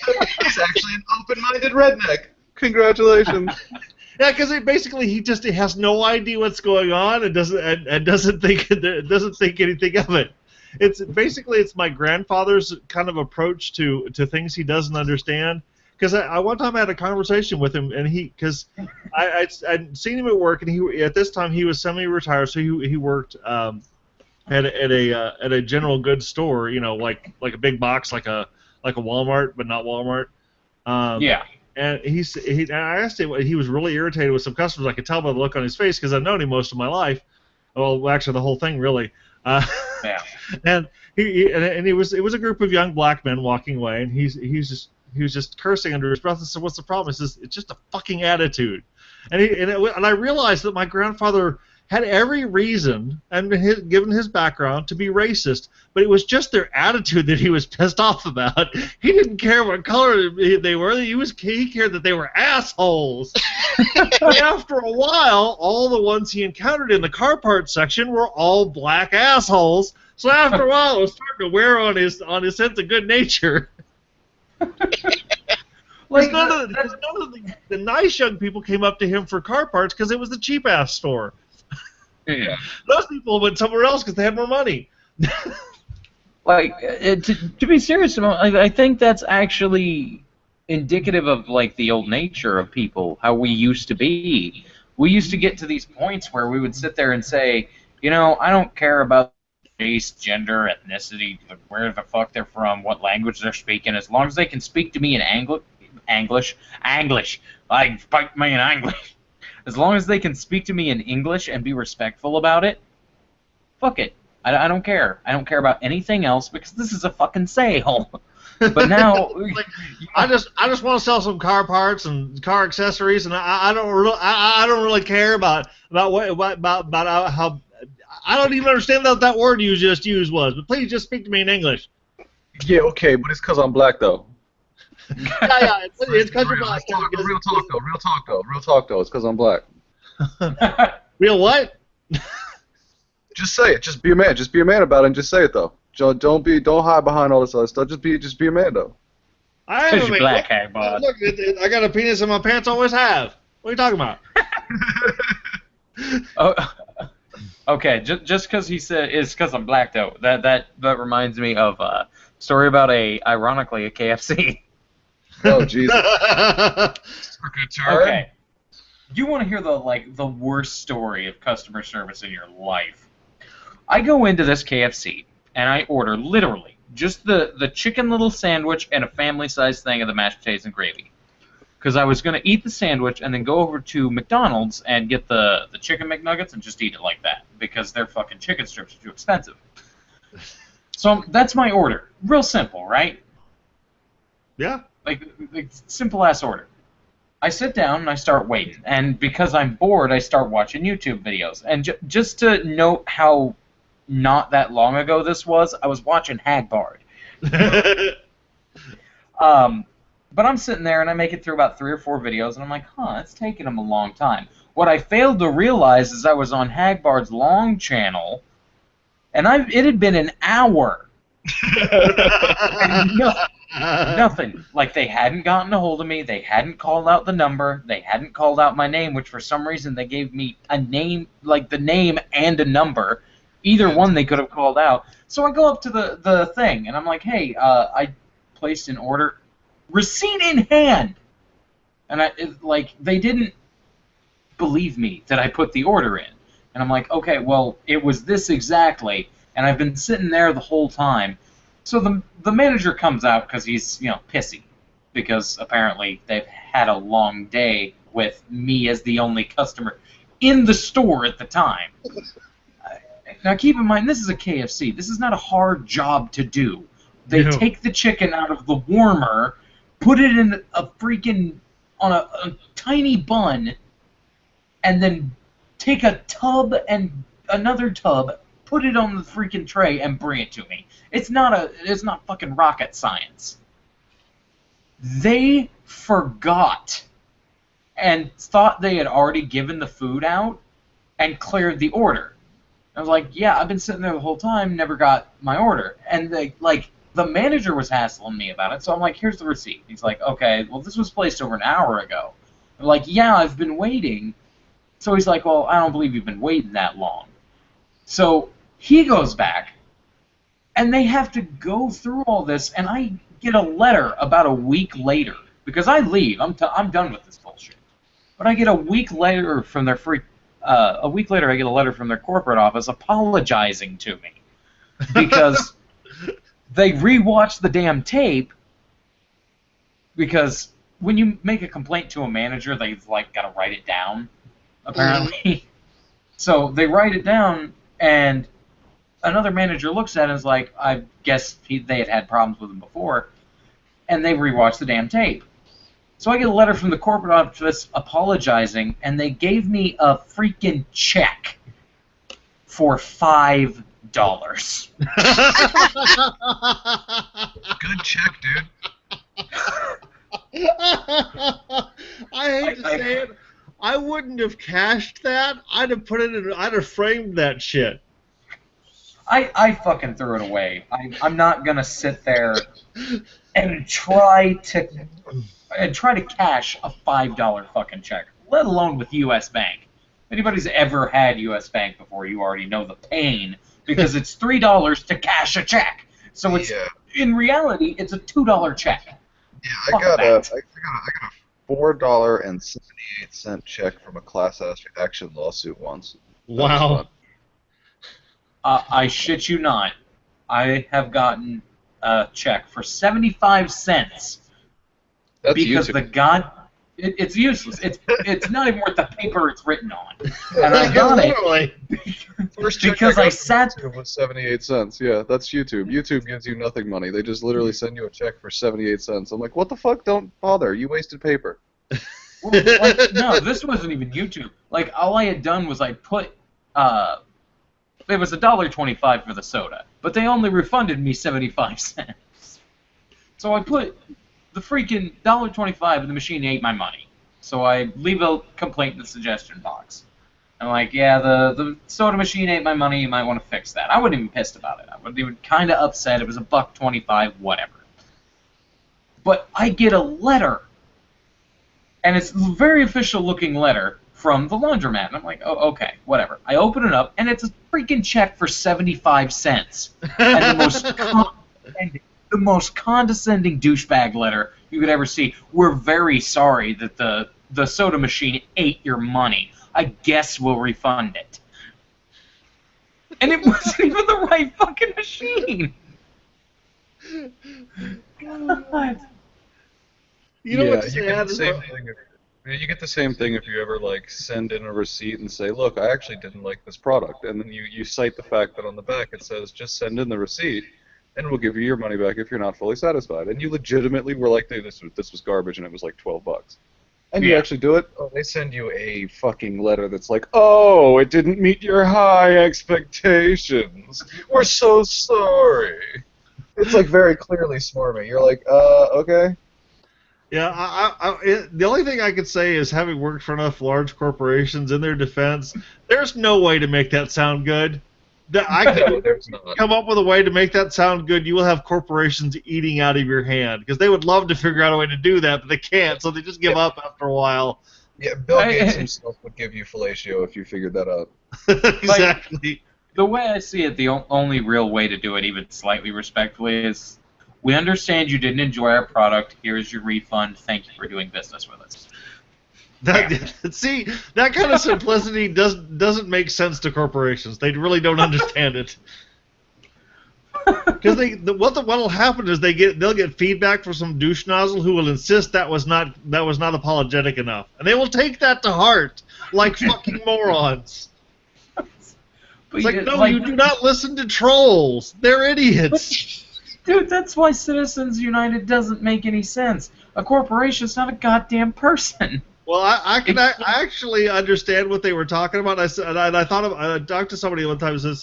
He's actually an open-minded redneck. Congratulations. Yeah, because he just has no idea what's going on and doesn't think anything of it. It's my grandfather's kind of approach to things he doesn't understand. Because I one time I had a conversation with him, and because I'd seen him at work, and at this time he was semi-retired, so he worked at a general goods store, like a big box, like a Walmart, but not Walmart. Yeah. And I asked him, he was really irritated with some customers. I could tell by the look on his face because I've known him most of my life. Well, actually, the whole thing really. Yeah. And it was a group of young black men walking away, and he was just cursing under his breath. I said, "What's the problem?" He says, "It's just a fucking attitude." And I realized that my grandfather had every reason, and given his background, to be racist, but it was just their attitude that he was pissed off about. He didn't care what color they were. He cared that they were assholes. And after a while, all the ones he encountered in the car parts section were all black assholes. So after a while, it was starting to wear on his sense of good nature. None of the nice young people came up to him for car parts because it was the cheap ass store. Yeah. Those people went somewhere else because they had more money. To be serious, I think that's actually indicative of the old nature of people, how we used to be. We used to get to these points where we would sit there and say, I don't care about race, gender, ethnicity, where the fuck they're from, what language they're speaking, as long as they can speak to me in English, bite me in English. As long as they can speak to me in English and be respectful about it, fuck it. I don't care. I don't care about anything else because this is a fucking sale. But now, I just want to sell some car parts and car accessories, and I don't really care about how I don't even understand what that word you just used was. But please just speak to me in English. Yeah, okay, but it's because I'm black though. Yeah, it's because you're black. Real talk though. It's because I'm black. Real what? Just say it. Just be a man. Just be a man about it and just say it though. Don't hide behind all this other stuff. Just be a man though. I am a man. Black hack, bud. Look, I got a penis in my pants. Always have. What are you talking about? Oh, okay. Just because he said it's because I'm black though. That reminds me of a story about ironically a KFC. Oh Jesus. Okay. You want to hear the worst story of customer service in your life? I go into this KFC and I order literally just the chicken little sandwich and a family-sized thing of the mashed potatoes and gravy. Because I was going to eat the sandwich and then go over to McDonald's and get the chicken McNuggets and just eat it like that. Because their fucking chicken strips are too expensive. So that's my order. Real simple, right? Yeah. Like simple ass order. I sit down and I start waiting, and because I'm bored, I start watching YouTube videos. And just to note how not that long ago this was, I was watching Hagbard. But I'm sitting there and I make it through about 3 or 4 videos, and I'm like, huh, it's taking them a long time. What I failed to realize is I was on Hagbard's long channel, and it had been an hour. And nothing. Like, they hadn't gotten a hold of me, they hadn't called out the number, they hadn't called out my name, which for some reason they gave me a name, like the name and a number. Either one they could have called out. So I go up to the thing, and I'm like, hey, I placed an order, receipt in hand. And they didn't believe me that I put the order in. And I'm like, okay, well, it was this exactly, and I've been sitting there the whole time. So the manager comes out because he's, pissy, because apparently they've had a long day with me as the only customer in the store at the time. Now keep in mind, this is a KFC. This is not a hard job to do. They take the chicken out of the warmer, put it in on a tiny bun, and then take a tub and another tub, put it on the freaking tray, and bring it to me. It's not fucking rocket science. They forgot and thought they had already given the food out and cleared the order. I was like, yeah, I've been sitting there the whole time, never got my order. And the manager was hassling me about it, so I'm like, here's the receipt. He's like, okay, well, this was placed over an hour ago. I'm like, yeah, I've been waiting. So he's like, well, I don't believe you've been waiting that long. So he goes back, and they have to go through all this, and I get a letter about a week later, because I leave. I'm done with this bullshit. But I get a week later from their I get a letter from their corporate office apologizing to me because they rewatched the damn tape. Because when you make a complaint to a manager, they've got to write it down, apparently. So they write it down, and another manager looks at it and is like, I guess they had problems with him before, and they rewatched the damn tape. So I get a letter from the corporate office apologizing, and they gave me a freaking check for $5. Good check, dude. I hate to say it, I wouldn't have cashed that. I'd have framed that shit. I fucking threw it away. I'm not gonna sit there and try to cash a $5 fucking check, let alone with U.S. Bank. If anybody's ever had U.S. Bank before, you already know the pain, because it's $3 to cash a check. So it's in reality, it's a $2 check. Yeah, I got a $4.78 check from a class action lawsuit once. Wow. I shit you not. I have gotten a check for 75 cents. That's because YouTube. it's useless. It's not even worth the paper it's written on. And I got it because I sat there. Was 78 cents. Yeah, that's YouTube. YouTube gives you nothing money. They just literally send you a check for 78 cents. I'm like, what the fuck? Don't bother. You wasted paper. Well, no, this wasn't even YouTube. All I had done was I put it was $1.25 for the soda, but they only refunded me 75 cents. So I put the freaking $1.25 and the machine ate my money. So I leave a complaint in the suggestion box. I'm like, yeah, the soda machine ate my money, you might want to fix that. I wasn't even pissed about it. I wasn't even kind of upset. It was $1.25, whatever. But I get a letter, and it's a very official looking letter from the laundromat. And I'm like, oh, okay, whatever. I open it up, and it's a freaking check for 75 cents. And the most condescending douchebag letter you could ever see. We're very sorry that the soda machine ate your money. I guess we'll refund it. And it wasn't even the right fucking machine. God. You know what's you sad? you get the same thing if you ever send in a receipt and say, look, I actually didn't like this product, and then you cite the fact that on the back it says just send in the receipt. and we'll give you your money back if you're not fully satisfied. And you legitimately were like, "Dude, this was garbage," and it was like $12. And you Yeah. actually do it. Oh, they send you a fucking letter that's like, "Oh, it didn't meet your high expectations. We're so sorry." It's like very clearly smarmy. You're like, okay. Yeah, the only thing I could say is having worked for enough large corporations, in their defense, there's no way to make that sound good. I No, could there's not. come up with a way to make that sound good. You will have corporations eating out of your hand because they would love to figure out a way to do that, but they can't, so they just give up after a while. Yeah, Bill Gates himself would give you fellatio if you figured that out. Exactly. The way I see it, the only real way to do it, even slightly respectfully, is we understand you didn't enjoy our product. Here's your refund. Thank you for doing business with us. See, that kind of simplicity doesn't make sense to corporations. They really don't understand it. Because what'll happen is they'll get feedback from some douche nozzle who will insist that was not apologetic enough, and they will take that to heart like fucking morons. It's like, no, you do not listen to trolls. They're idiots. Dude, that's why Citizens United doesn't make any sense. A corporation's not a goddamn person. Well, I actually understand what they were talking about. I talked to somebody one time who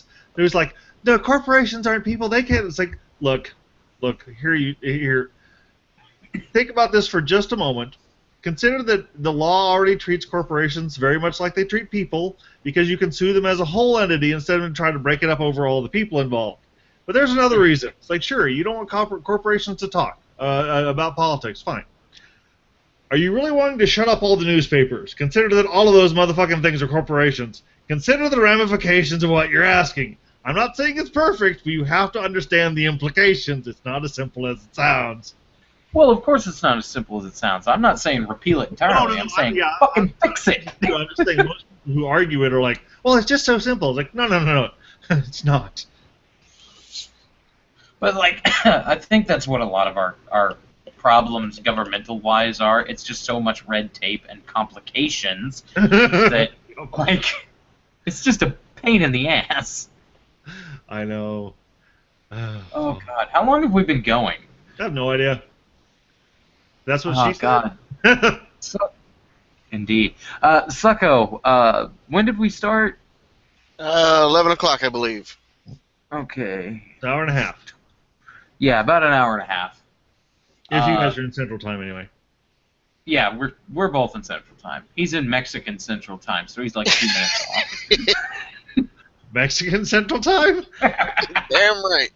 was like, "No, corporations aren't people. They can't." It's like, look, here. Think about this for just a moment. Consider that the law already treats corporations very much like they treat people, because you can sue them as a whole entity instead of trying to break it up over all the people involved. But there's another reason. It's like, sure, you don't want corporations to talk about politics. Fine. Are you really wanting to shut up all the newspapers? Consider that all of those motherfucking things are corporations. Consider the ramifications of what you're asking. I'm not saying it's perfect, but you have to understand the implications. It's not as simple as it sounds. Well, of course it's not as simple as it sounds. I'm not saying repeal it entirely. I'm saying fucking fix it. I'm just saying most people who argue it are like, well, it's just so simple. It's like, no. It's not. But, like, I think that's what a lot of our problems governmental-wise are. It's just so much red tape and complications that, like, it's just a pain in the ass. I know. Oh, God. How long have we been going? I have no idea. That's what she God. said. Indeed. Sucko, when did we start? 11 o'clock, I believe. Okay. An hour and a half. Yeah, about an hour and a half. If you guys are in Central Time, anyway. Yeah, we're both in Central Time. He's in Mexican Central Time, so he's like 2 minutes off. Mexican Central Time? Damn right.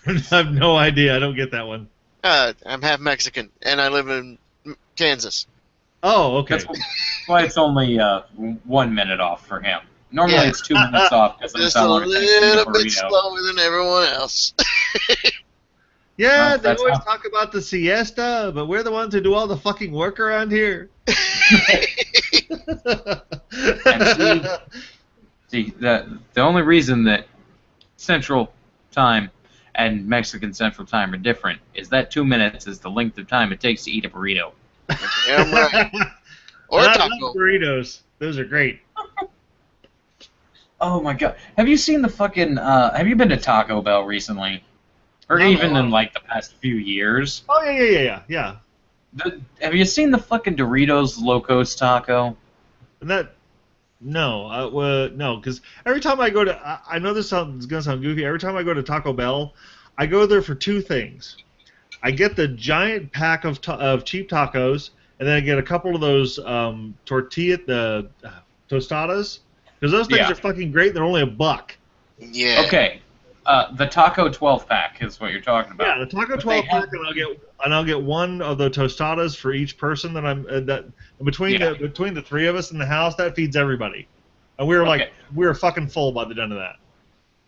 I have no idea. I don't get that one. I'm half Mexican, and I live in Kansas. Oh, okay. That's why it's only 1 minute off for him. Normally Yeah. it's 2 minutes off because Just I'm a on little bit slower than everyone else. Yeah, Well, they that's always how- talk about the siesta, but we're the ones who do all the fucking work around here. And see, the only reason that Central Time and Mexican Central Time are different is that 2 minutes is the length of time it takes to eat a burrito. Damn right. Or a I taco. love burritos. Those are great. Oh my god. Have you seen the fucking, have you been to Taco Bell recently? Or No, even no. in like the past few years? Oh, yeah. Have you seen the fucking Doritos Locos Taco? And that, no, because every time I go to, I know this is going to sound goofy, every time I go to Taco Bell, I go there for two things. I get the giant pack of cheap tacos, and then I get a couple of those tostadas, because those things Yeah. are fucking great. They're only $1. Yeah. Okay. The Taco 12 pack is what you're talking about. Yeah, the taco But 12 they have- pack, and I'll get one of the tostadas for each person that I'm between Yeah. the three of us in the house. That feeds everybody, and we were fucking full by the end of that.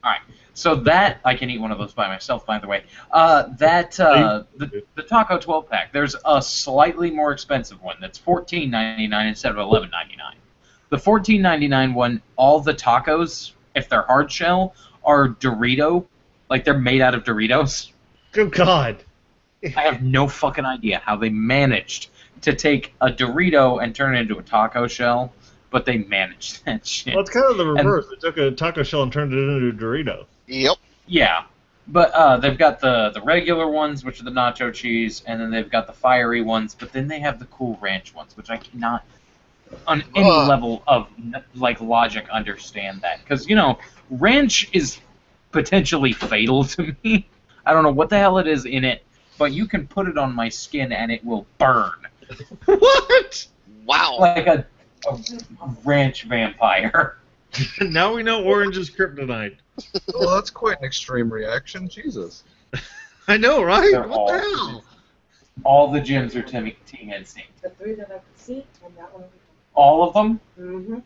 All right. So that I can eat one of those by myself. By the way, the Taco 12 pack. There's a slightly more expensive one that's $14.99 instead of $11.99. The $14.99 one, all the tacos, if they're hard shell, are Dorito, like they're made out of Doritos. Good God. I have no fucking idea how they managed to take a Dorito and turn it into a taco shell, but they managed that shit. Well, it's kind of the reverse. They took a taco shell and turned it into a Dorito. Yep. Yeah, But they've got the regular ones, which are the nacho cheese, and then they've got the fiery ones. But then they have the cool ranch ones, which I cannot, on any level of like logic, understand that. Because ranch is potentially fatal to me. I don't know what the hell it is in it, but you can put it on my skin and it will burn. What? Wow. Like a ranch vampire. Now we know orange is kryptonite. Well, that's quite an extreme reaction. Jesus. I know, right? They're What the hell? All the gyms are Team Instinct. The 3 that I could see, and that one. All of them? Mm-hmm.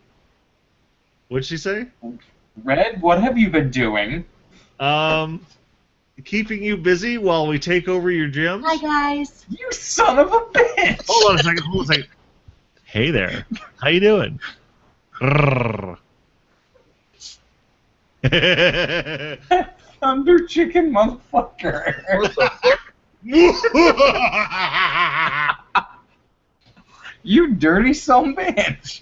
What'd she say? Red, what have you been doing? Keeping you busy while we take over your gyms? Hi, guys. You son of a bitch! Hold on a second. Hey there. How you doing? Thunder chicken motherfucker. What the fuck? You dirty son bitch.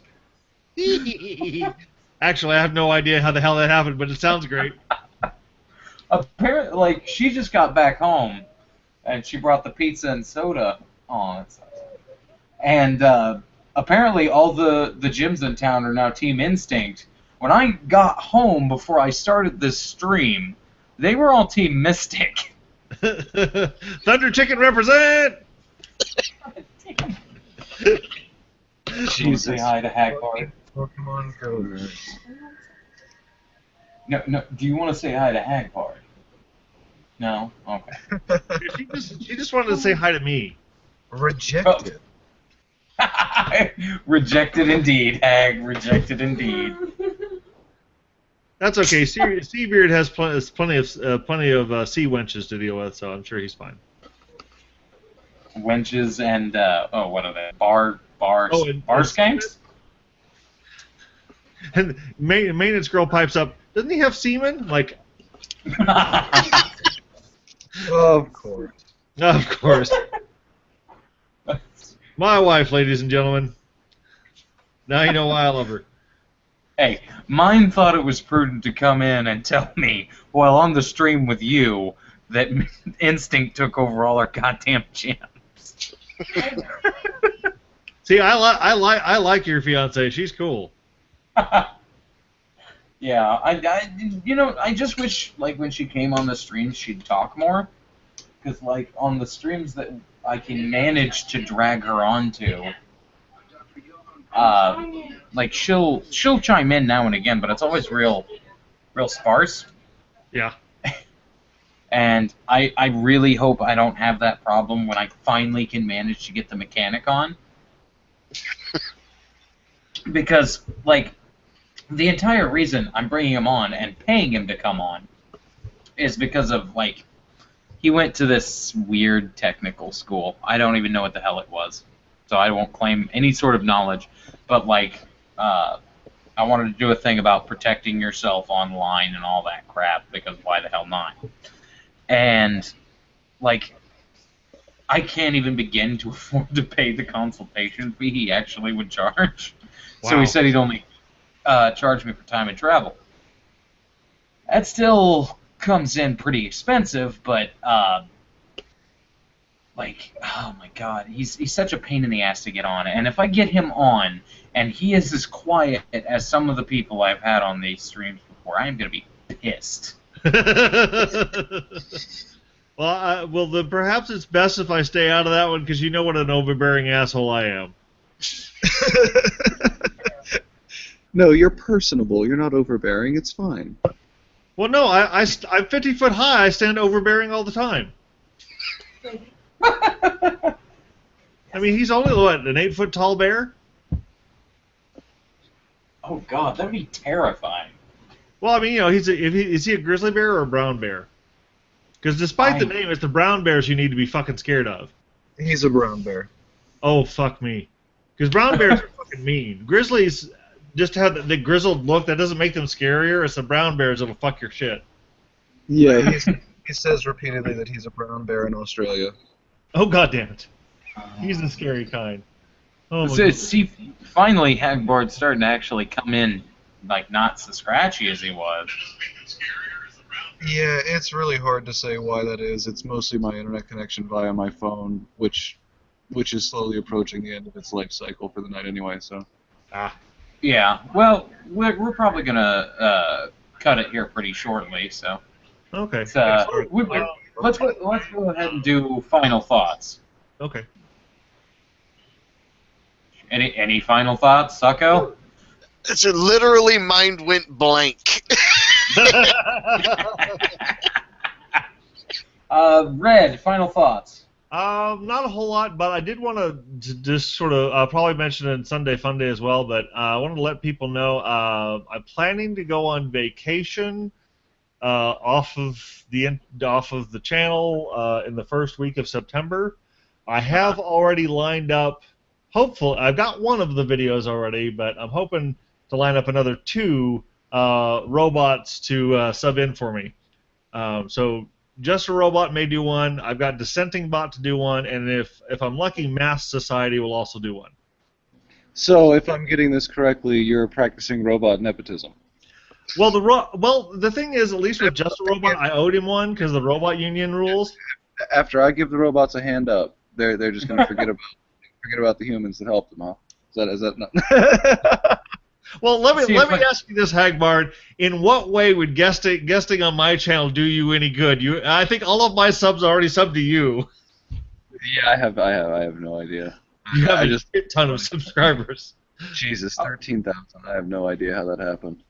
Actually, I have no idea how the hell that happened, but it sounds great. Apparently, like, she just got back home, and she brought the pizza and soda. Oh, that sucks. And apparently all the gyms in town are now Team Instinct. When I got home before I started this stream, they were all Team Mystic. Thunder Chicken represent! Jesus. Say hi to Hagbard. Pokemon Go. No. Do you want to say hi to Hagbard? No. Okay. She just wanted to say hi to me. Rejected. Rejected indeed, Hag. Rejected indeed. That's okay. Seabeard has plenty of sea wenches to deal with, so I'm sure he's fine. Wenches and what are they? Bar skanks? And maintenance girl pipes up. Doesn't he have semen? Like, Of course. of course. My wife, ladies and gentlemen. Now you know why I love her. Hey, mine thought it was prudent to come in and tell me while on the stream with you that Instinct took over all our goddamn gyms. See, I like your fiance. She's cool. Yeah, I just wish, like, when she came on the streams, she'd talk more. Because, like, on the streams that I can manage to drag her onto, like, she'll chime in now and again, but it's always real sparse. Yeah. And I really hope I don't have that problem when I finally can manage to get the mechanic on. Because, like, the entire reason I'm bringing him on and paying him to come on is because of, like, he went to this weird technical school. I don't even know what the hell it was, so I won't claim any sort of knowledge. But, like, I wanted to do a thing about protecting yourself online and all that crap, because why the hell not? And, like, I can't even begin to afford to pay the consultation fee he actually would charge. Wow. So he said he'd only charge me for time and travel. That still comes in pretty expensive, but like, oh my god, he's such a pain in the ass to get on. And if I get him on and he is as quiet as some of the people I've had on these streams before, I am gonna be pissed. Well, then perhaps it's best if I stay out of that one, because you know what an overbearing asshole I am. No, you're personable. You're not overbearing. It's fine. Well, no, I'm 50 foot high. I stand overbearing all the time. I mean, he's only, what, an 8 foot tall bear? Oh god, that'd be terrifying. Well, I mean, you know, is he a grizzly bear or a brown bear? Because despite the name, it's the brown bears you need to be fucking scared of. He's a brown bear. Oh, fuck me. Because brown bears are fucking mean. Grizzlies just have the grizzled look. That doesn't make them scarier. It's the brown bears that'll fuck your shit. Yeah, he says repeatedly that he's a brown bear in Australia. Oh, god damn it. He's the scary kind. Oh, my God. See, finally, Hagbard's starting to actually come in, like, not so scratchy as he was. Yeah, it's really hard to say why that is. It's mostly my internet connection via my phone, which is slowly approaching the end of its life cycle for the night anyway. So. Ah, Yeah. Well, we're probably gonna cut it here pretty shortly. So okay. it's, Excellent. let's go ahead and do final thoughts. Okay. Any final thoughts, Sucko? It's literally mind went blank. Red, final thoughts. Not a whole lot, but I did want to just sort of probably mention it in Sunday Funday as well. But I wanted to let people know I'm planning to go on vacation off of the channel in the first week of September. I have already lined up. Hopefully, I've got one of the videos already, but I'm hoping to line up another 2 robots to sub in for me. So Just a Robot may do one. I've got Dissenting Bot to do one, and if I'm lucky, Mass Society will also do one. So, if I'm getting this correctly, you're practicing robot nepotism. Well, the thing is, at least with Just a Robot, I owed him one because the robot union rules. After I give the robots a hand up, they're just going to forget about the humans that helped them, huh? Is that not? Well, let me ask you this, Hagbard. In what way would guesting on my channel do you any good? I think all of my subs already subbed to you. Yeah, I have no idea. You have a shit ton of subscribers. Jesus, 13,000. I have no idea how that happened.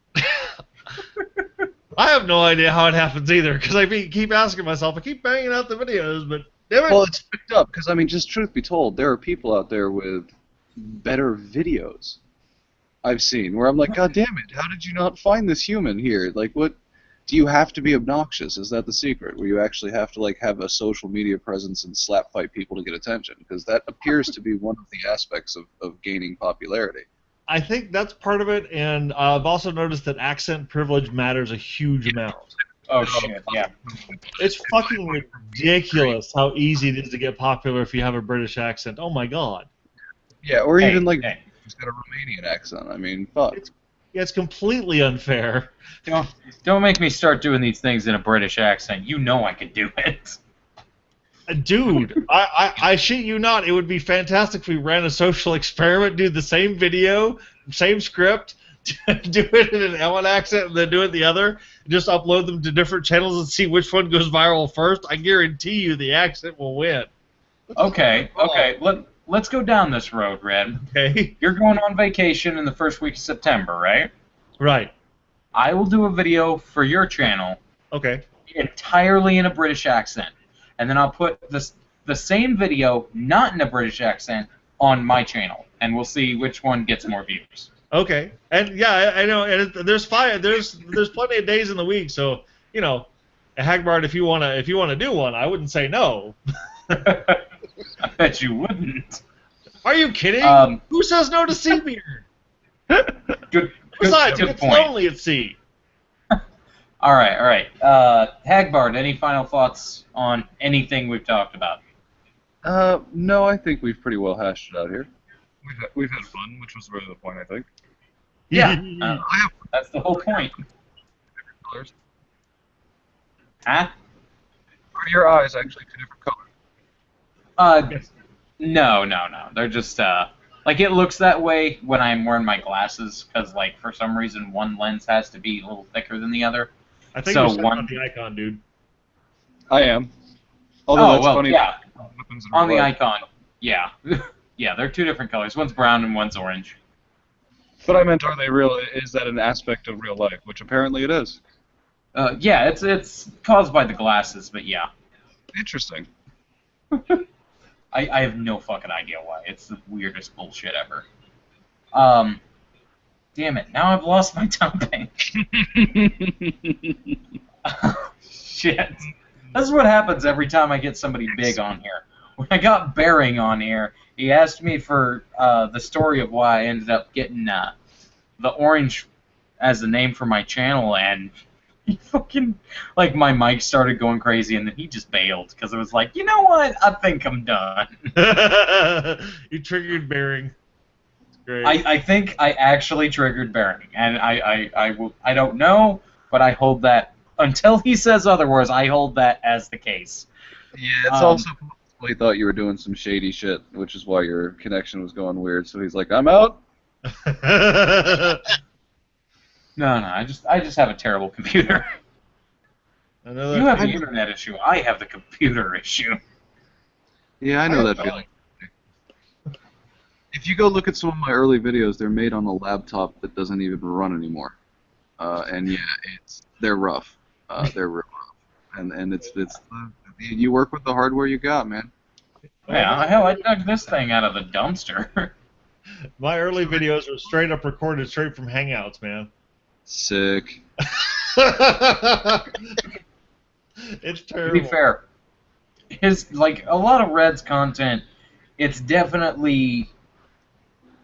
I have no idea how it happens either, because I keep asking myself. I keep banging out the videos, but damn it. Well, it's picked up because just truth be told, there are people out there with better videos I've seen where I'm like, God damn it, how did you not find this human here? Like, what? Do you have to be obnoxious? Is that the secret? Where you actually have to have a social media presence and slap fight people to get attention? Because that appears to be one of the aspects of gaining popularity. I think that's part of it, and I've also noticed that accent privilege matters a huge amount. Oh shit, yeah. It's fucking ridiculous how easy it is to get popular if you have a British accent. Oh my god. Yeah, or even He's got a Romanian accent. I mean, fuck. It's completely unfair. Don't make me start doing these things in a British accent. You know I can do it. Dude, I shit you not. It would be fantastic if we ran a social experiment, do the same video, same script, do it in an one accent and then do it the other, just upload them to different channels and see which one goes viral first. I guarantee you the accent will win. Okay. Let's go down this road, Red. Okay. You're going on vacation in the first week of September, right? Right. I will do a video for your channel. Okay. Entirely in a British accent. And then I'll put the same video, not in a British accent, on my channel. And we'll see which one gets more views. Okay. And yeah, I know. And there's plenty of days in the week, so Hagbard, if you wanna do one, I wouldn't say no. I bet you wouldn't. Are you kidding? Who says no to Seabeard? Besides, it's lonely at sea. All right. Hagbard, any final thoughts on anything we've talked about? No, I think we've pretty well hashed it out here. We've had fun, which was really the point, I think. Yeah, that's the whole point. Colors. Huh? Are your eyes actually 2 different colors? No. They're just it looks that way when I'm wearing my glasses, because for some reason one lens has to be a little thicker than the other. I think so you're on the icon, dude. I am. Although that's funny. Yeah. On the icon, yeah. Yeah, they're 2 different colors. One's brown and one's orange. But I meant, are they real? Is that an aspect of real life? Which apparently it is. Yeah, it's caused by the glasses, but yeah. Interesting. I have no fucking idea why. It's the weirdest bullshit ever. Damn it, now I've lost my topic. Shit. This is what happens every time I get somebody big on here. When I got Bearing on here, he asked me for the story of why I ended up getting the orange as the name for my channel, and he fucking, my mic started going crazy, and then he just bailed, because it was like, you know what, I think I'm done. You triggered Bearing. Great. I think I actually triggered Bearing, and I don't know, but I hold that Until he says otherwise, I hold that as the case. Yeah, it's also possible he thought you were doing some shady shit, which is why your connection was going weird. So he's like, "I'm out." No, I just have a terrible computer. Another You have the thing- internet issue. I have the computer issue. Yeah, I know that feeling. If you go look at some of my early videos, they're made on a laptop that doesn't even run anymore. And yeah, they're rough. They're real rough. And it's you work with the hardware you got, man. Yeah, hell, I dug this thing out of the dumpster. My early videos are straight up recorded straight from Hangouts, man. Sick. It's To terrible. be fair, like a lot of Red's content, it's definitely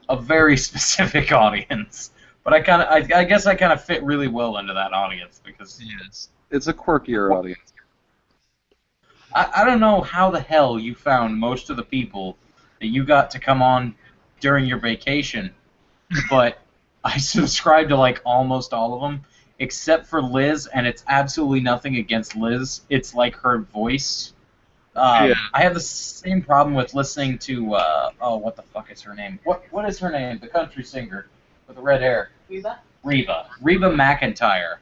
a very specific audience. But I guess I kind of fit really well into that audience because Yes. It's a quirkier audience. I don't know how the hell you found most of the people that you got to come on during your vacation, but I subscribed to like almost all of them except for Liz, and it's absolutely nothing against Liz. It's like her voice. Yeah. I have the same problem with listening to what the fuck is her name? What is her name? The country singer with the red hair. Reba McEntire.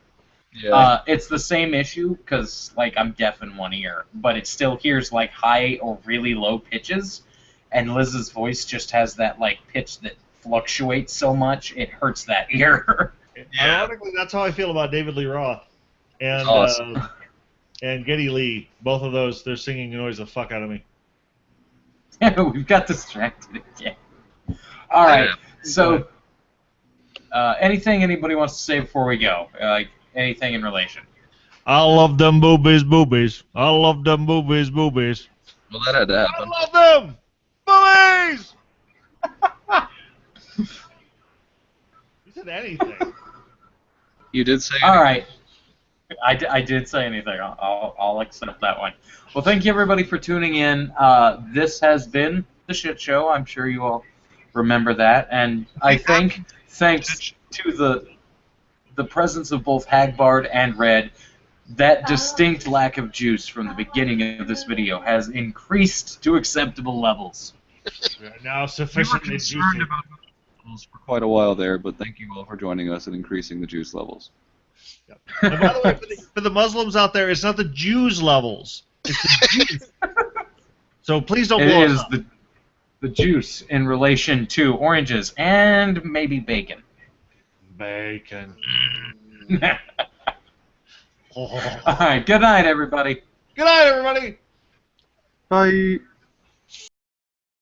Yeah. It's the same issue because like I'm deaf in one ear, but it still hears like high or really low pitches, and Liz's voice just has that like pitch that fluctuates so much it hurts that ear. Ironically, that's how I feel about David Lee Roth and Awesome. and Geddy Lee. Both of those, their singing annoys the fuck out of me. We've got distracted again. All right, so anything anybody wants to say before we go? Like anything in relation? I love them boobies. I love them boobies. Well, that had to I happen. love them boobies. You said anything. You did say. All right. I did say anything. I'll accept that one. Well, thank you everybody for tuning in. This has been the shit show. I'm sure you all remember that, and I think thanks to the presence of both Hagbard and Red, that distinct lack of juice from the beginning of this video has increased to acceptable levels. We are now We were sufficiently concerned juicy. about levels for quite a while there, but thank you all for joining us and increasing the juice levels. And by the way, for the Muslims out there, it's not the Jews levels. It's the juice. So please don't It blow us is up. the juice in relation to oranges and maybe bacon. Bacon. All right. Good night, everybody. Good night, everybody. Bye.